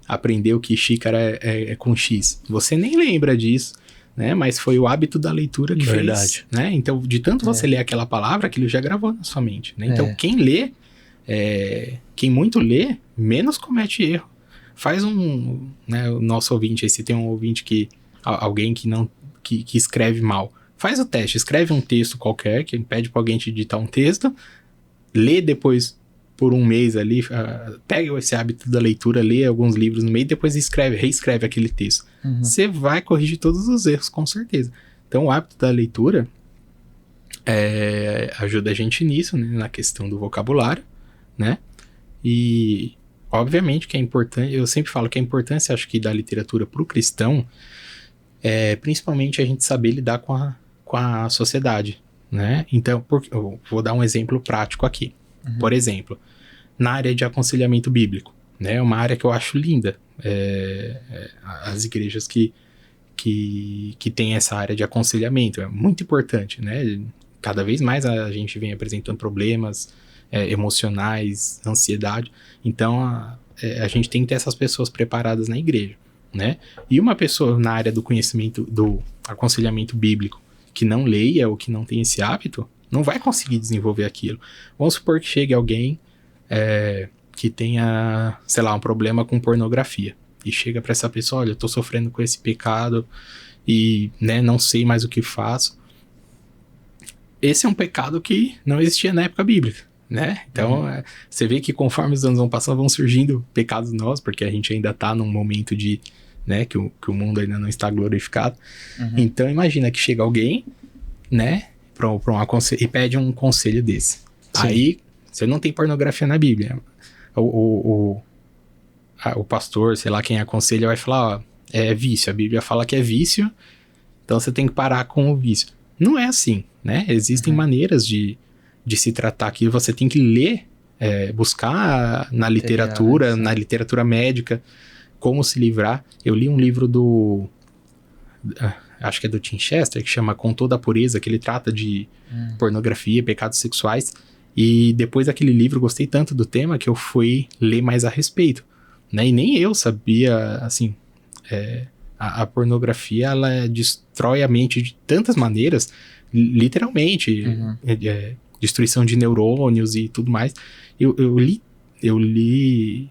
aprendeu que xícara é com X. Você nem lembra disso, né? Mas foi o hábito da leitura que fez, né? Então, de tanto você ler aquela palavra, aquilo já gravou na sua mente, né? Então, quem lê, quem muito lê, menos comete erro. Faz né, o nosso ouvinte aí, se tem um ouvinte alguém que escreve mal, faz o teste, escreve um texto qualquer, que pede para alguém te ditar um texto, lê depois por um mês ali, pega esse hábito da leitura, lê alguns livros no meio, depois reescreve aquele texto. Você vai corrigir todos os erros, com certeza. Então, o hábito da leitura ajuda a gente nisso, né, na questão do vocabulário, né? E obviamente que é importante, eu sempre falo que a importância, acho que, da literatura para o cristão é principalmente a gente saber lidar com a sociedade, né? Então, eu vou dar um exemplo prático aqui. Por exemplo, na área de aconselhamento bíblico, né? É uma área que eu acho linda. As igrejas que têm essa área de aconselhamento, é muito importante, né? Cada vez mais a gente vem apresentando problemas emocionais, ansiedade. Então, a gente tem que ter essas pessoas preparadas na igreja, né? E uma pessoa na área do conhecimento, do aconselhamento bíblico, que não leia ou que não tem esse hábito, não vai conseguir desenvolver aquilo. Vamos supor que chegue alguém que tenha, sei lá, um problema com pornografia. E chega para essa pessoa, olha, eu tô sofrendo com esse pecado e, né, não sei mais o que faço. Esse é um pecado que não existia na época bíblica, né? Então, você vê que conforme os anos vão passando, vão surgindo pecados novos, porque a gente ainda tá num momento de, né, que o mundo ainda não está glorificado. Então, imagina que chega alguém, né, e pede um conselho desse. Sim. Aí, você não tem pornografia na Bíblia. O pastor, sei lá, quem aconselha, vai falar, ó, é vício. A Bíblia fala que é vício, então você tem que parar com o vício. Não é assim, né? Existem maneiras de se tratar aquilo. Você tem que ler, buscar na literatura médica, como se livrar. Eu li um livro acho que é do Tim Chester, que chama Com Toda a Pureza, que ele trata de pornografia, pecados sexuais. E depois daquele livro, gostei tanto do tema que eu fui ler mais a respeito, né? E nem eu sabia, assim, a pornografia, ela destrói a mente de tantas maneiras, literalmente, destruição de neurônios e tudo mais. Eu li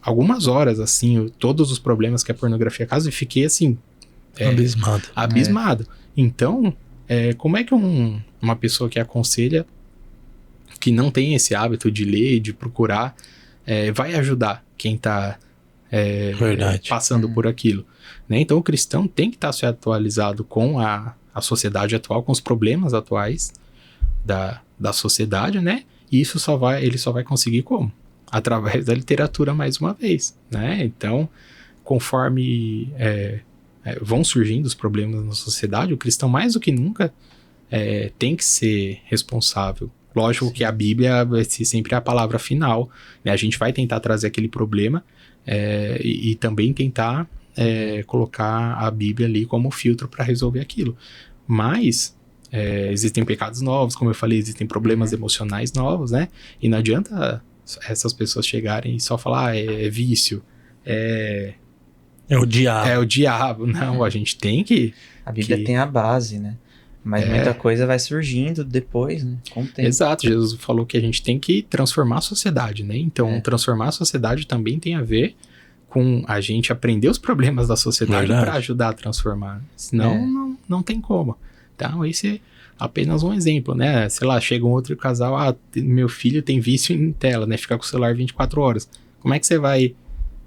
algumas horas, assim, todos os problemas que a pornografia causa e fiquei, assim, abismado. Então, como é que uma pessoa que aconselha, que não tem esse hábito de ler e de procurar, vai ajudar quem está passando por aquilo, né? Então, o cristão tem que estar se atualizado com a sociedade atual, com os problemas atuais da sociedade, né? E isso ele só vai conseguir como? Através da literatura, mais uma vez, né? Então, conforme vão surgindo os problemas na sociedade, o cristão, mais do que nunca, tem que ser responsável. Lógico que a Bíblia vai ser sempre a palavra final, né? A gente vai tentar trazer aquele problema e também tentar colocar a Bíblia ali como filtro para resolver aquilo. Mas existem pecados novos, como eu falei, existem problemas emocionais novos, né? E não adianta essas pessoas chegarem e só falar, é vício, é o diabo. É o diabo. Não, a gente tem que... A Bíblia tem a base, né? Mas muita coisa vai surgindo depois, né? Com o tempo. Exato, Jesus falou que a gente tem que transformar a sociedade, né? Então, transformar a sociedade também tem a ver com a gente aprender os problemas da sociedade para ajudar a transformar. Senão, não tem como. Então, esse é apenas um exemplo, né? Sei lá, chega um outro casal, meu filho tem vício em tela, né? Fica com o celular 24 horas. Como é que você vai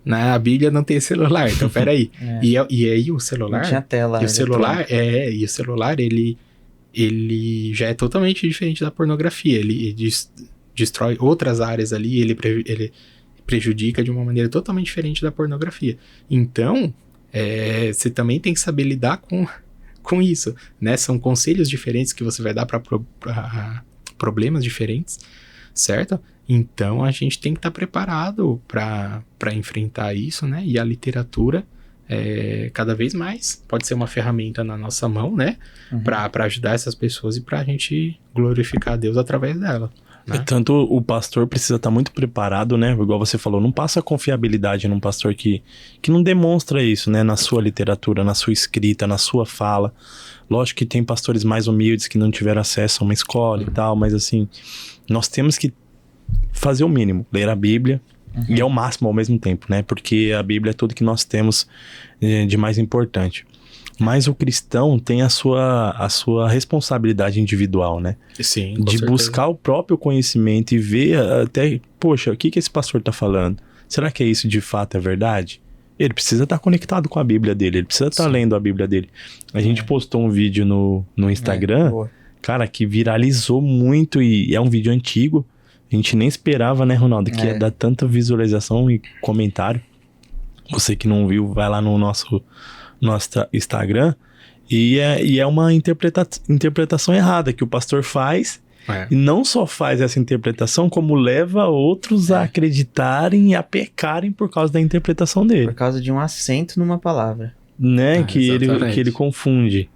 Na Bíblia não tem celular, então peraí. E aí o celular... Não tinha tela. E o celular, ele já é totalmente diferente da pornografia. Ele destrói outras áreas ali, ele prejudica de uma maneira totalmente diferente da pornografia. Então, você também tem que saber lidar com isso, né? São conselhos diferentes que você vai dar para problemas diferentes, certo? Então, a gente tem que estar preparado para enfrentar isso, né? E a literatura, cada vez mais, pode ser uma ferramenta na nossa mão, né? Para ajudar essas pessoas e para a gente glorificar a Deus através dela. Né? Tanto o pastor precisa estar muito preparado, né? Igual você falou, não passa confiabilidade num pastor que não demonstra isso, né? Na sua literatura, na sua escrita, na sua fala. Lógico que tem pastores mais humildes que não tiveram acesso a uma escola e tal, mas assim, nós temos que fazer o mínimo, ler a Bíblia, e é o máximo ao mesmo tempo, né? Porque a Bíblia é tudo que nós temos de mais importante. Mas o cristão tem a sua responsabilidade individual, né? Sim, de certeza. buscar o próprio conhecimento e ver até, poxa, o que esse pastor tá falando? Será que isso de fato é verdade? Ele precisa estar conectado com a Bíblia dele, ele precisa estar lendo a Bíblia dele. A gente postou um vídeo no Instagram, cara, que viralizou muito e é um vídeo antigo. A gente nem esperava, né, Ronaldo, que ia dar tanta visualização e comentário. Você que não viu, vai lá no nosso Instagram. E é uma interpretação errada que o pastor faz. E não só faz essa interpretação, como leva outros a acreditarem e a pecarem por causa da interpretação dele. Por causa de um acento numa palavra. Né? Que ele confunde.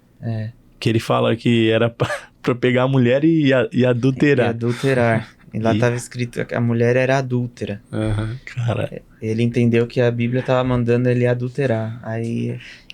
Que ele fala que era pra pegar a mulher e adulterar. E adulterar. E lá estava escrito que a mulher era adúltera. Cara. Ele entendeu que a Bíblia estava mandando ele adulterar.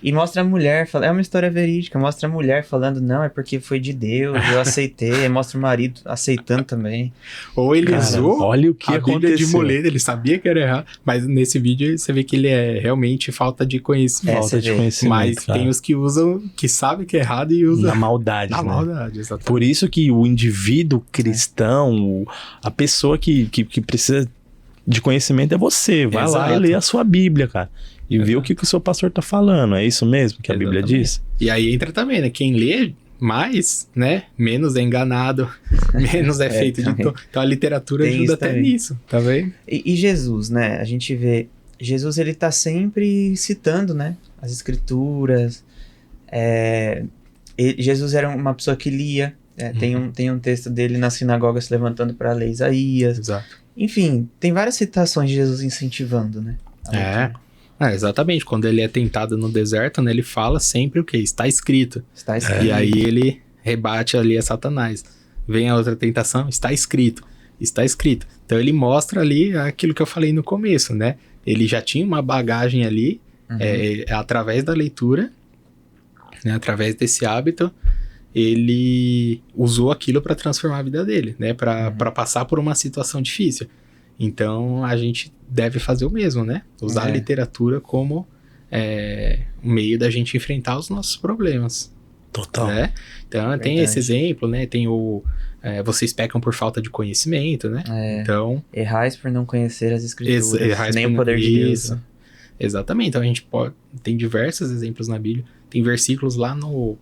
E mostra a mulher, é uma história verídica, mostra a mulher falando, não, é porque foi de Deus, eu aceitei. E mostra o marido aceitando também. Ou ele usou olha o que a Bíblia aconteceu. de muleta, ele sabia que era errado, mas nesse vídeo você vê que ele é realmente falta de conhecimento. Falta de conhecimento. Mas tem os que usam, que sabem que é errado e usam na maldade, na né? maldade, exatamente. Por isso que o indivíduo cristão, a pessoa que precisa de conhecimento é você. Vai lá e lê a sua Bíblia, cara. E vê o que o seu pastor tá falando. É isso mesmo que a Bíblia diz? E aí entra também, né? Quem lê mais, né? Menos é enganado, menos é feito de tom. Então a literatura Tem ajuda até também. nisso, tá vendo? E Jesus, né? A gente vê... Jesus, ele tá sempre citando, né? As escrituras. Jesus era uma pessoa que lia. Tem um texto dele na sinagoga se levantando para ler Isaías. Exato. Enfim, tem várias citações de Jesus incentivando, né? Exatamente. Quando ele é tentado no deserto, né, ele fala sempre o quê? Está escrito. Está escrito. E aí ele rebate ali a Satanás. Vem a outra tentação, está escrito. Está escrito. Então ele mostra ali aquilo que eu falei no começo, né? Ele já tinha uma bagagem ali, através da leitura, né, através desse hábito, ele usou aquilo para transformar a vida dele, né? Para passar por uma situação difícil. Então, a gente deve fazer o mesmo, né? Usar a literatura como meio da gente enfrentar os nossos problemas. Total. Né? Então, tem esse exemplo, né? Tem o... vocês pecam por falta de conhecimento, né? Então... Errais por não conhecer as escrituras, nem o poder de Deus. Né? Exatamente. Então, a gente tem diversos exemplos na Bíblia. Tem versículos lá no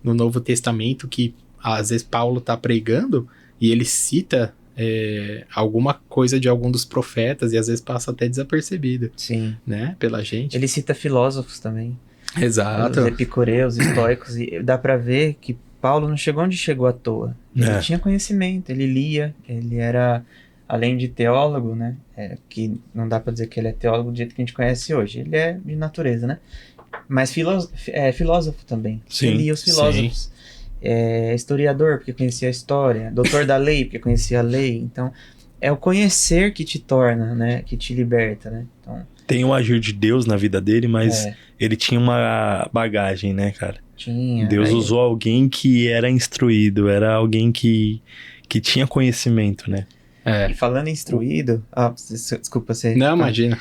Novo Testamento que às vezes Paulo tá pregando e ele cita alguma coisa de algum dos profetas e às vezes passa até desapercebido. Sim. Né? Pela gente. Ele cita filósofos também. Exato. Os epicureus, estoicos, e dá pra ver que Paulo não chegou onde chegou à toa. Ele tinha conhecimento, ele lia, ele era, além de teólogo, né? Que não dá pra dizer que ele é teólogo do jeito que a gente conhece hoje. Ele é de natureza, né? Mas filósofo também. Sim, ele lia os filósofos. Historiador, porque conhecia a história. Doutor da lei, porque conhecia a lei. Então, é o conhecer que te torna, né? Que te liberta, né? Então, tem o agir de Deus na vida dele, mas ele tinha uma bagagem, né, cara? Tinha. Deus usou alguém que era instruído, era alguém que tinha conhecimento, né? E falando em instruído... desculpa, você... Não, imagina.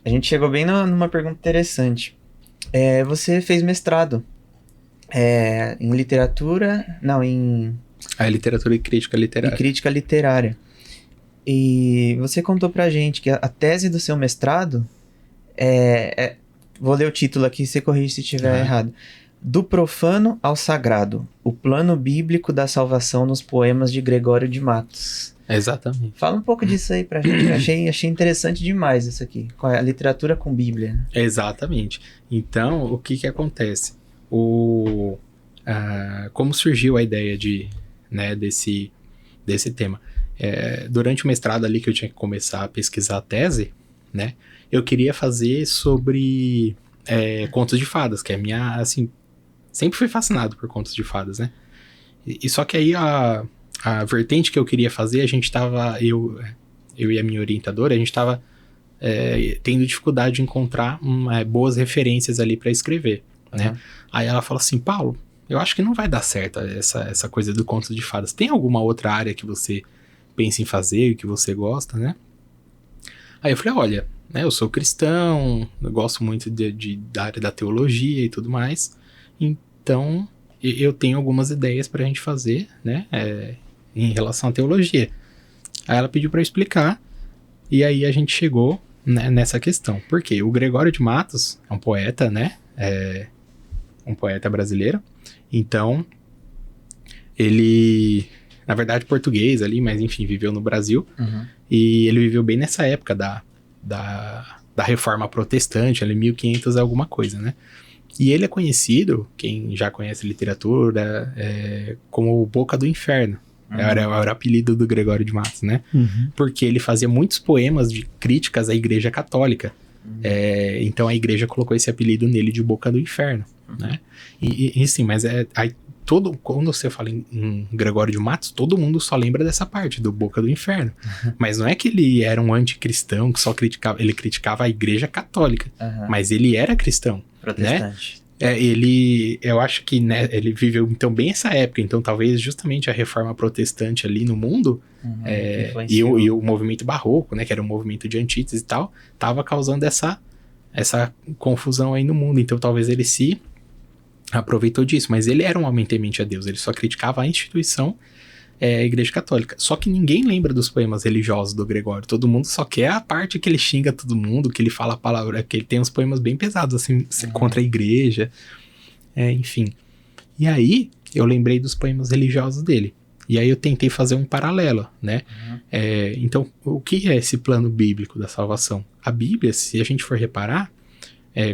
A gente chegou bem numa pergunta interessante. Você fez mestrado em literatura... Não, em... Literatura e crítica literária. Em crítica literária. E você contou pra gente que a tese do seu mestrado vou ler o título aqui, você corrige se estiver errado. Do profano ao sagrado, o plano bíblico da salvação nos poemas de Gregório de Matos. Exatamente. Fala um pouco disso aí pra gente, achei interessante demais isso aqui, a literatura com Bíblia. Né? Exatamente. Então, o que acontece? Como surgiu a ideia desse tema? Durante o mestrado ali que eu tinha que começar a pesquisar a tese, né? Eu queria fazer sobre contos de fadas, que é a minha, assim, sempre fui fascinado por contos de fadas, né? E só que aí a vertente que eu queria fazer, a gente tava, eu e a minha orientadora, a gente tava tendo dificuldade de encontrar boas referências ali para escrever, né? Aí ela falou assim, Paulo, eu acho que não vai dar certo essa coisa do conto de fadas. Tem alguma outra área que você pensa em fazer, que você gosta, né? Aí eu falei, olha, né, eu sou cristão, eu gosto muito da área da teologia e tudo mais, então eu tenho algumas ideias pra gente fazer, né, em relação à teologia. Aí ela pediu pra eu explicar, e aí a gente chegou, né, nessa questão. Por quê? O Gregório de Matos é um poeta, né, um poeta brasileiro, então ele, na verdade, português ali, mas enfim, viveu no Brasil, e ele viveu bem nessa época da Reforma Protestante, ali 1500 alguma coisa, né? E ele é conhecido, quem já conhece literatura, como o Boca do Inferno. Era o apelido do Gregório de Matos, né? Porque ele fazia muitos poemas de críticas à Igreja Católica. Então a Igreja colocou esse apelido nele de Boca do Inferno, né? E sim, mas aí quando você fala em Gregório de Matos, todo mundo só lembra dessa parte, do Boca do Inferno. Mas não é que ele era um anticristão que só criticava a Igreja Católica, mas ele era cristão, protestante. Né? Eu acho que, né, ele viveu então bem essa época, então talvez justamente a Reforma Protestante ali no mundo, e o movimento barroco, né, que era um movimento de antítese e tal, tava causando essa confusão aí no mundo, então talvez ele se aproveitou disso, mas ele era um homem temente a Deus, ele só criticava a instituição, a Igreja Católica. Só que ninguém lembra dos poemas religiosos do Gregório, todo mundo só quer a parte que ele xinga todo mundo, que ele fala a palavra, que ele tem uns poemas bem pesados, assim, contra a igreja, enfim. E aí, eu lembrei dos poemas religiosos dele, e aí eu tentei fazer um paralelo, né? Então, o que é esse plano bíblico da salvação? A Bíblia, se a gente for reparar,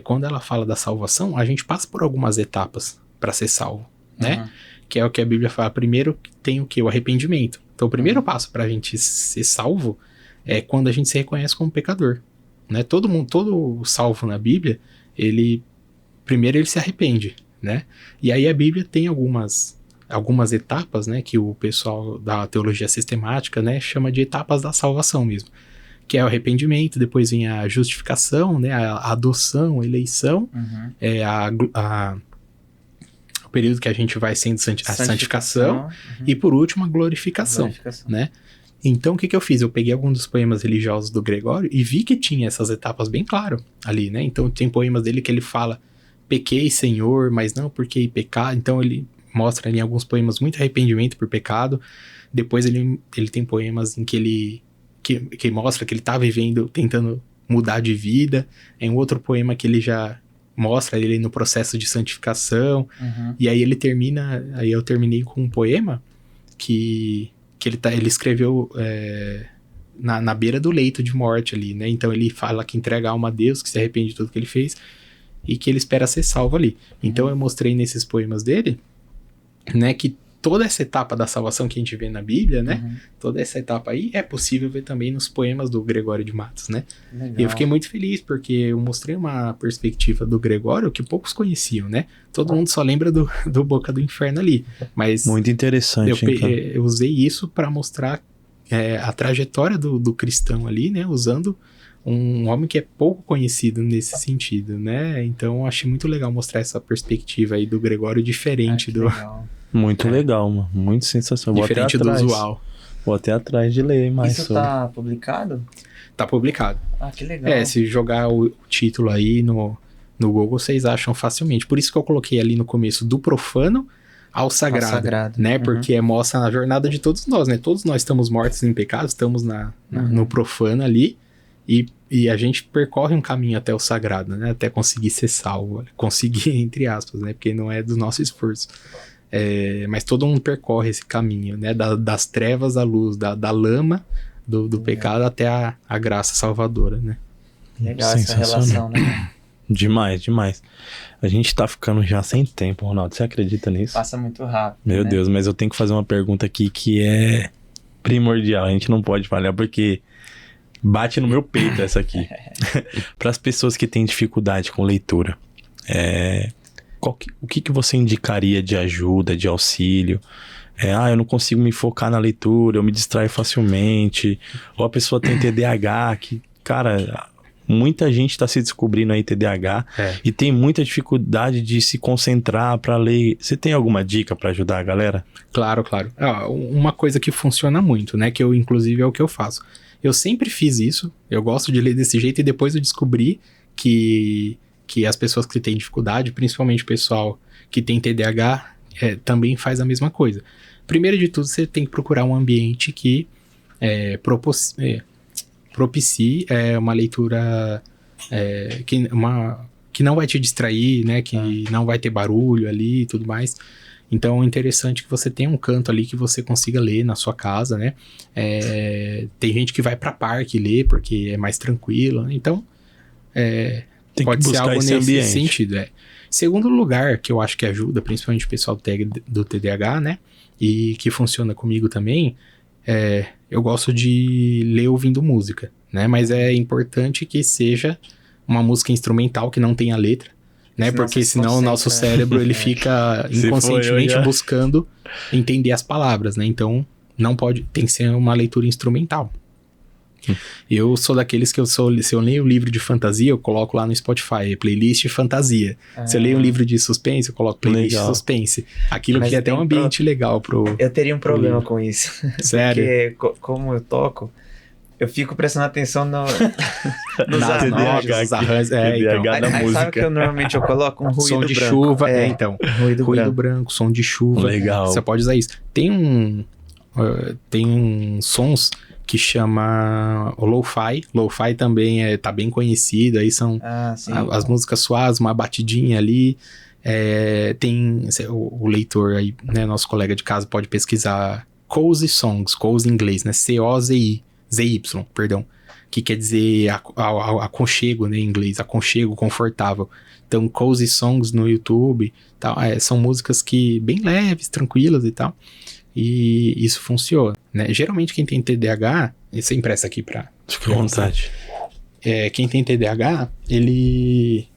quando ela fala da salvação, a gente passa por algumas etapas para ser salvo, né? Que é o que a Bíblia fala. Primeiro tem o quê? O arrependimento. Então o primeiro passo para a gente ser salvo é quando a gente se reconhece como pecador, né? Todo salvo na Bíblia, primeiro ele se arrepende, né? E aí a Bíblia tem algumas etapas, né? Que o pessoal da teologia sistemática, né, chama de etapas da salvação mesmo. Que é o arrependimento, depois vem a justificação, né, a adoção, a eleição, o período que a gente vai sendo a santificação, e por último a glorificação. Né? Então o que eu fiz? Eu peguei alguns dos poemas religiosos do Gregório e vi que tinha essas etapas bem claro ali, né? Então tem poemas dele que ele fala, pequei, Senhor, mas não porque pecar. Então ele mostra ali alguns poemas muito arrependimento por pecado. Depois ele tem poemas em que ele que mostra que ele tá vivendo, tentando mudar de vida. É um outro poema que ele já mostra ele no processo de santificação. E aí eu terminei com um poema que ele escreveu na beira do leito de morte ali, né? Então ele fala que entrega a alma a Deus, que se arrepende de tudo que ele fez e que ele espera ser salvo ali. Então eu mostrei nesses poemas dele, né, que toda essa etapa da salvação que a gente vê na Bíblia, né? Toda essa etapa aí é possível ver também nos poemas do Gregório de Matos, né? Legal. E eu fiquei muito feliz porque eu mostrei uma perspectiva do Gregório que poucos conheciam, né? Todo mundo só lembra do Boca do Inferno ali, mas... Muito interessante, eu usei isso para mostrar a trajetória do cristão ali, né? Usando um homem que é pouco conhecido nesse sentido, né? Então eu achei muito legal mostrar essa perspectiva aí do Gregório diferente do... Legal. Muito legal, mano. Muito sensacional. Diferente do usual. Vou até atrás de ler mais sobre. Isso tá publicado? Tá publicado. Ah, que legal. Se jogar o título aí no Google, vocês acham facilmente. Por isso que eu coloquei ali no começo do profano ao sagrado, né? Porque mostra a jornada de todos nós, né? Todos nós estamos mortos em pecado, estamos no profano ali, e a gente percorre um caminho até o sagrado, né? Até conseguir ser salvo, conseguir, entre aspas, né? Porque não é do nosso esforço. Mas todo mundo percorre esse caminho, né? Das trevas à luz, da lama do pecado até a graça salvadora, né? Legal essa relação, né? Demais, demais. A gente tá ficando já sem tempo, Ronaldo. Você acredita nisso? Passa muito rápido. Meu né? Deus, mas eu tenho que fazer uma pergunta aqui que é primordial. A gente não pode falhar porque bate no meu peito essa aqui. Para as pessoas que têm dificuldade com leitura, o que você indicaria de ajuda, de auxílio? Eu não consigo me focar na leitura, eu me distraio facilmente. Ou a pessoa tem TDAH, que, cara, muita gente está se descobrindo aí TDAH e tem muita dificuldade de se concentrar para ler. Você tem alguma dica para ajudar a galera? Claro. Uma coisa que funciona muito, né? Que inclusive é o que eu faço. Eu sempre fiz isso, eu gosto de ler desse jeito, e depois eu descobri que as pessoas que têm dificuldade, principalmente o pessoal que tem TDAH, também faz a mesma coisa. Primeiro de tudo, você tem que procurar um ambiente que propicie uma leitura que não vai te distrair, né? Que não vai ter barulho ali e tudo mais. Então é interessante que você tenha um canto ali que você consiga ler na sua casa, né? Tem gente que vai pra parque ler porque é mais tranquilo, né? Então pode ser algo nesse sentido. Segundo lugar, que eu acho que ajuda, principalmente o pessoal do TDAH, né? E que funciona comigo também, eu gosto de ler ouvindo música, né? Mas é importante que seja uma música instrumental que não tenha letra, né? Porque senão o nosso cérebro ele fica inconscientemente buscando entender as palavras, né? Então tem que ser uma leitura instrumental. Eu sou daqueles que se eu leio um livro de fantasia, eu coloco lá no Spotify, playlist fantasia. Se eu leio um livro de suspense, eu coloco playlist suspense. Aquilo que é até um ambiente legal pro... Eu teria um problema com isso. Sério? Porque como eu toco, eu fico prestando atenção nos arranjos. Então. Da música. Sabe que normalmente eu coloco um ruído som de branco. Chuva. Ruído branco, som de chuva. Legal. Você pode usar isso. Tem uns sons que chama o lo-fi. Lo-fi também tá bem conhecido. Aí são as músicas suaves, uma batidinha ali. Tem o leitor aí, né, nosso colega de casa pode pesquisar cozy songs, cozy em inglês, né? C-O-Z-Y, perdão. Que quer dizer aconchego, né, em inglês, aconchego, confortável. Então, cozy songs no YouTube, tal, são músicas que bem leves, tranquilas e tal. E isso funciona, né? Geralmente quem tem TDAH, você empresta aqui pra... Fica à vontade. Quem tem TDAH, ele...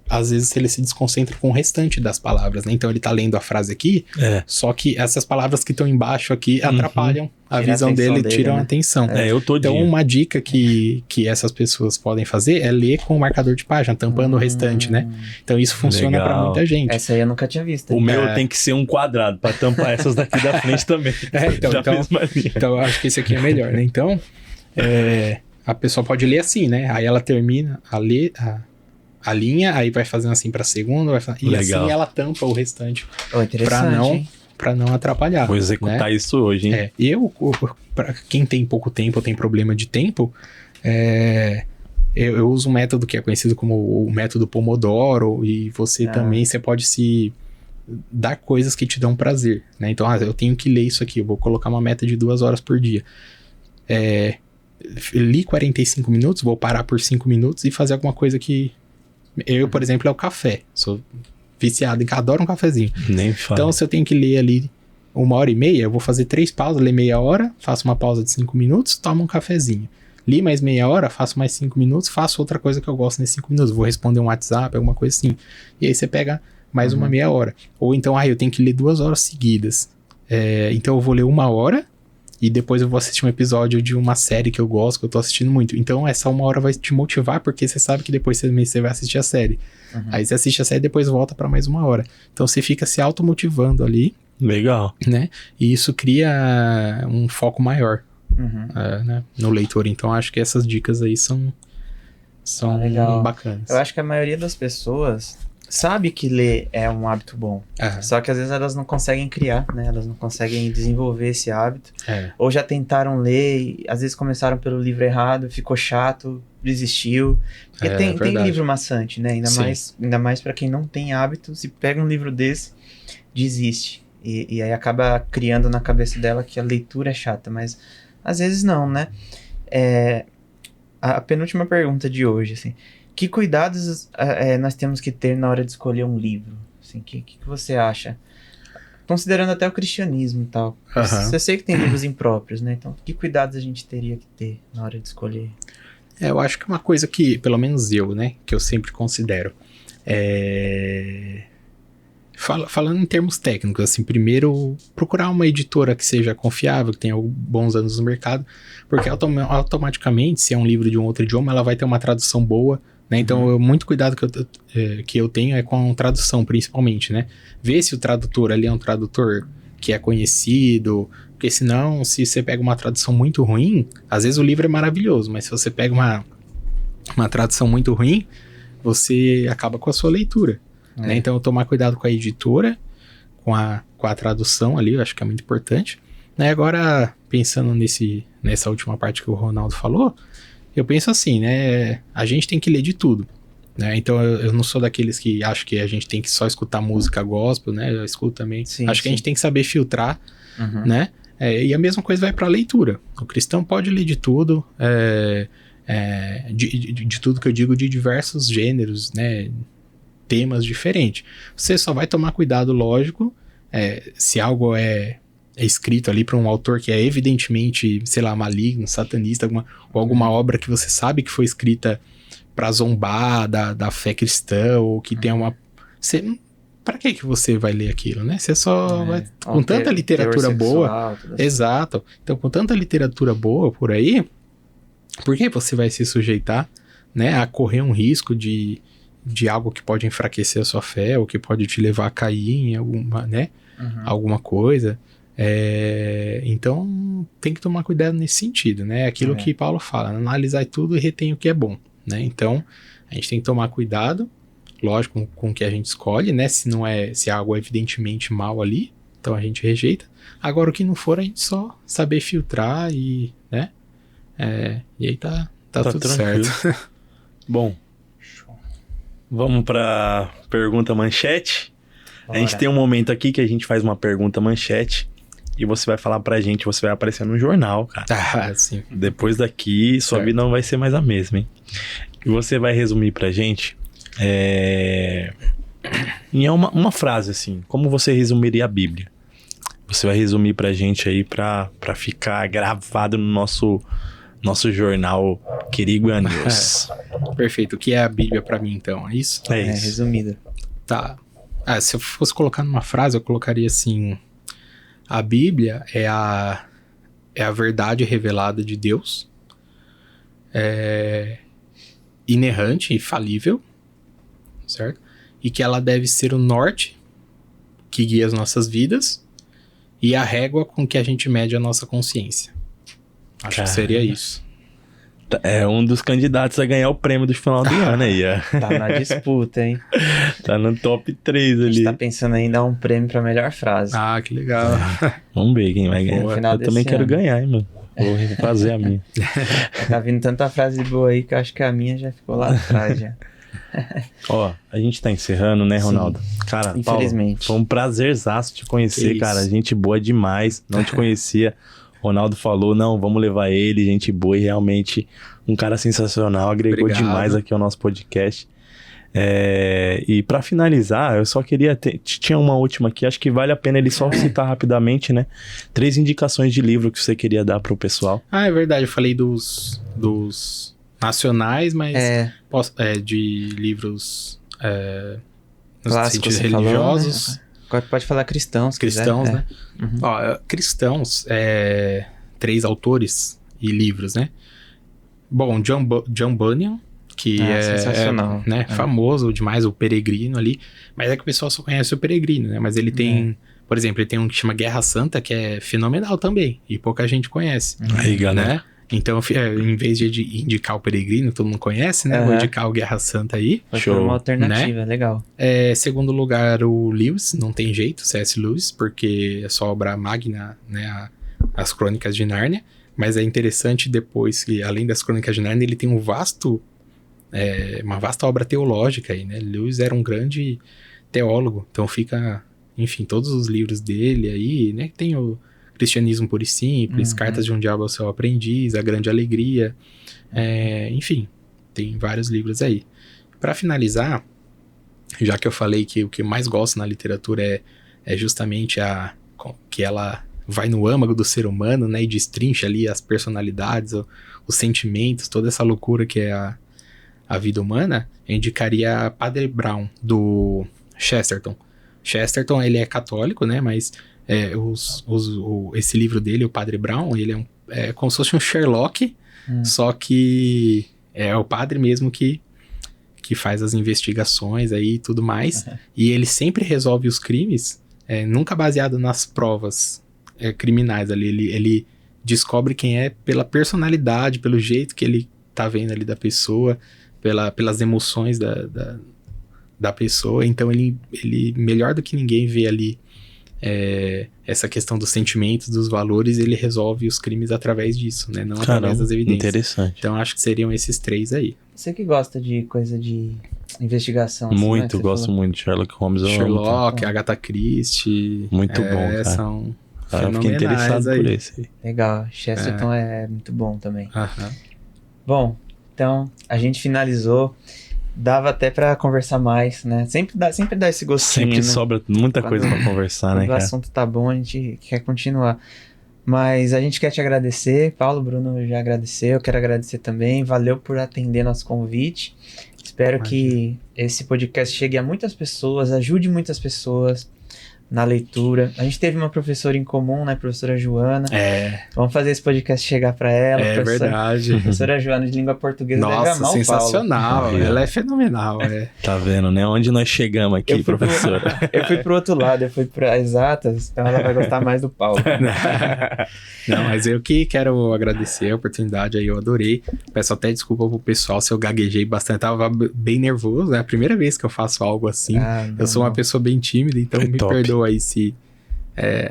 Às vezes ele se desconcentra com o restante das palavras, né? Então ele tá lendo a frase aqui, só que essas palavras que estão embaixo aqui atrapalham a visão dele, tiram a atenção. Então uma dica que essas pessoas podem fazer é ler com o marcador de página, tampando o restante, né? Então isso funciona pra muita gente. Essa aí eu nunca tinha visto. O meu tem que ser um quadrado pra tampar essas daqui da frente também. Então eu acho que esse aqui é melhor, né? Então a pessoa pode ler assim, né? Aí ela termina a linha, aí vai fazendo assim pra segunda, e assim ela tampa o restante pra não atrapalhar. Vou executar isso hoje, hein? Pra quem tem pouco tempo ou tem problema de tempo, eu uso um método que é conhecido como o método Pomodoro, e você também pode se dar coisas que te dão prazer, né? Então, eu tenho que ler isso aqui, eu vou colocar uma meta de 2 horas por dia. Li 45 minutos, vou parar por 5 minutos e fazer alguma coisa que... Eu, por exemplo, é o café. Sou viciado adoro um cafezinho. Nem fala. Então, se eu tenho que ler ali 1h30, eu vou fazer 3 pausas, ler meia hora, faço uma pausa de 5 minutos, tomo um cafezinho. Li mais meia hora, faço mais 5 minutos, faço outra coisa que eu gosto nesses 5 minutos. Vou responder um WhatsApp, alguma coisa assim. E aí você pega mais uma meia hora. Ou então, eu tenho que ler 2 horas seguidas. Então eu vou ler 1 hora e depois eu vou assistir um episódio de uma série que eu gosto, que eu tô assistindo muito. Então essa 1 hora vai te motivar, porque você sabe que depois você vai assistir a série. Aí você assiste a série e depois volta pra mais 1 hora. Então você fica se automotivando ali. Legal. Né? E isso cria um foco maior né, no leitor. Então acho que essas dicas aí são bacanas. Eu acho que a maioria das pessoas sabe que ler é um hábito bom. Aham. Só que às vezes elas não conseguem criar, né? Elas não conseguem desenvolver esse hábito. É. Ou já tentaram ler e às vezes começaram pelo livro errado, ficou chato, desistiu. Porque É, tem verdade. livro maçante, né? Ainda mais para quem não tem hábito, se pega um livro desse, desiste. E aí acaba criando na cabeça dela que a leitura é chata, mas às vezes não, né? A penúltima pergunta de hoje, assim, que cuidados nós temos que ter na hora de escolher um livro? Assim, que você acha? Considerando até o cristianismo e tal. Aham. Eu sei que tem livros impróprios, né? Então, que cuidados a gente teria que ter na hora de escolher? Eu acho que uma coisa que, pelo menos eu, né, que eu sempre considero, falando em termos técnicos, assim, primeiro, procurar uma editora que seja confiável, que tenha bons anos no mercado, porque automaticamente, se é um livro de um outro idioma, ela vai ter uma tradução boa, né? Então, muito cuidado que eu tenho é com a tradução, principalmente, né? Ver se o tradutor ali é um tradutor que é conhecido, porque senão, se você pega uma tradução muito ruim, às vezes o livro é maravilhoso, mas se você pega uma tradução muito ruim, você acaba com a sua leitura, né? Então, tomar cuidado com a editora, com a tradução ali, eu acho que é muito importante, né? Agora, pensando nessa última parte que o Ronaldo falou, eu penso assim, né? A gente tem que ler de tudo, né? Então, eu não sou daqueles que acham que a gente tem que só escutar música gospel, né? Eu escuto também. Sim, acho que a gente tem que saber filtrar, Uhum. né? E a mesma coisa vai para a leitura. O cristão pode ler de tudo, de tudo que eu digo, de diversos gêneros, né? Temas diferentes. Você só vai tomar cuidado, lógico, se algo é escrito ali para um autor que é evidentemente, sei lá, maligno, satanista, ou alguma obra que você sabe que foi escrita para zombar da fé cristã, ou que tem uma... Para que você vai ler aquilo, né? Você só vai... Com tanta literatura boa... Exato. Então, com tanta literatura boa por aí, por que você vai se sujeitar, né, a correr um risco de algo que pode enfraquecer a sua fé, ou que pode te levar a cair em alguma coisa? Então, tem que tomar cuidado nesse sentido, né? Aquilo que Paulo fala, analisar tudo e retém o que é bom, né? Então, a gente tem que tomar cuidado, lógico, com o que a gente escolhe, né? Se algo é evidentemente mal ali, então a gente rejeita. Agora, o que não for, a gente só saber filtrar e, né? E aí tá tudo tranquilo. certo. Bom, vamos pra pergunta manchete. Bora. A gente tem um momento aqui que a gente faz uma pergunta manchete e você vai falar pra gente, você vai aparecer no jornal, cara. Ah, sim. Depois daqui, sua Certo. vida não vai ser mais a mesma, hein? E você vai resumir pra gente em uma frase, assim, como você resumiria a Bíblia? Você vai resumir pra gente aí pra ficar gravado no nosso jornal Querigua News. Perfeito. O que é a Bíblia pra mim, então? É isso? É isso. Resumida. Tá. Se eu fosse colocar numa frase, eu colocaria assim: a Bíblia é a verdade revelada de Deus, inerrante e falível, certo? E que ela deve ser o norte que guia as nossas vidas e a régua com que a gente mede a nossa consciência. Acho que seria isso. É um dos candidatos a ganhar o prêmio do final do ano aí, ó. Tá na disputa, hein? Tá no top 3 A gente ali. tá pensando em dar um prêmio pra melhor frase. Ah, que legal. Vamos ver quem vai ganhar. No final Eu também desse quero ano. ganhar, hein, mano. Vou fazer a minha. Tá vindo tanta frase boa aí que eu acho que a minha já ficou lá atrás já. Ó, a gente tá encerrando, né, Sim. Ronaldo? Cara, Infelizmente. Paulo, foi um prazerzaço te conhecer, Que cara. isso. Gente boa demais. Não te conhecia. Ronaldo falou, não, vamos levar ele, gente boa, e realmente um cara sensacional, agregou Obrigado. demais aqui ao nosso podcast. E pra finalizar, eu só queria tinha uma última aqui, acho que vale a pena ele só citar rapidamente, né? 3 indicações de livro que você queria dar pro pessoal. Ah, é verdade. Eu falei dos nacionais, mas de livros nos Clássicos, sentidos você falou, religiosos. né? Agora pode falar cristãos, se Cristãos, quiser. né? Uhum. Ó, cristãos, 3 autores e livros, né? Bom, John Bunyan, que sensacional. famoso demais, o Peregrino ali. Mas é que o pessoal só conhece o Peregrino, né? Mas ele tem, por exemplo, ele tem um que chama Guerra Santa, que é fenomenal também. E pouca gente conhece. Aí, galera. Né? Então, em vez de indicar o Peregrino, todo mundo conhece, né? Vou indicar o Guerra Santa aí. Foi por uma alternativa, né? Legal. Segundo lugar, o Lewis, não tem jeito, C.S. Lewis, porque é só obra magna, né? As Crônicas de Nárnia. Mas é interessante depois que, além das Crônicas de Nárnia, ele tem uma vasta obra teológica aí, né? Lewis era um grande teólogo, então fica, enfim, todos os livros dele aí, né? Tem o Cristianismo Puro e Simples, Cartas de um Diabo ao Seu Aprendiz, A Grande Alegria, enfim, tem vários livros aí. Para finalizar, já que eu falei que o que eu mais gosto na literatura é justamente que ela vai no âmago do ser humano, né, e destrincha ali as personalidades, os sentimentos, toda essa loucura que é a vida humana, eu indicaria Padre Brown, do Chesterton. Chesterton, ele é católico, né, mas esse livro dele, o Padre Brown, ele é como se fosse um Sherlock, só que é o padre mesmo que faz as investigações aí e tudo mais, e ele sempre resolve os crimes, nunca baseado nas provas criminais ali, ele descobre quem é pela personalidade, pelo jeito que ele tá vendo ali da pessoa, pelas emoções da pessoa, então ele melhor do que ninguém vê ali essa questão dos sentimentos, dos valores, ele resolve os crimes através disso, né? Não através das evidências. Interessante. Então acho que seriam esses 3 aí. Você que gosta de coisa de investigação. Muito, né, gosto muito de Sherlock Holmes. Sherlock, Agatha Christie. Muito bom, cara. São eu fiquei interessado aí. por esse aí. Legal, Chesterton é muito bom também. Aham. Bom, então a gente finalizou. Dava até pra conversar mais, né? Sempre dá esse gostinho, Sempre né? sobra muita coisa pra conversar, né, Quando o cara? assunto tá bom, a gente quer continuar. Mas a gente quer te agradecer. Paulo, Bruno já agradeceu. Eu quero agradecer também. Valeu por atender nosso convite. Espero que esse podcast chegue a muitas pessoas, ajude muitas pessoas na leitura. A gente teve uma professora em comum, né? Professora Joana. Vamos fazer esse podcast chegar para ela. Verdade. Professora Joana de língua portuguesa. Nossa, deve amar sensacional. Paulo. Ela é fenomenal. Tá vendo, né? Onde nós chegamos aqui, professora? Eu fui pro outro lado, eu fui para exatas, então ela vai gostar mais do Paulo. Não, mas eu que quero agradecer a oportunidade aí, eu adorei. Peço até desculpa pro pessoal se eu gaguejei bastante, tava bem nervoso, é a primeira vez que eu faço algo assim. Eu sou uma pessoa bem tímida, então me perdoa aí se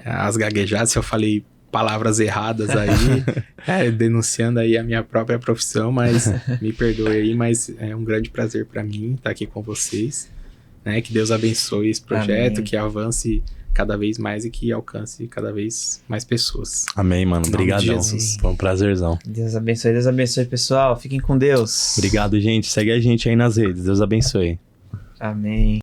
as gaguejadas, se eu falei palavras erradas aí, denunciando aí a minha própria profissão, mas me perdoe aí, mas é um grande prazer para mim estar aqui com vocês, né? Que Deus abençoe esse projeto, que avance cada vez mais e que alcance cada vez mais pessoas. Amém, mano. Obrigadão. Foi um prazerzão. Deus abençoe, pessoal. Fiquem com Deus. Obrigado, gente. Segue a gente aí nas redes. Deus abençoe. Amém.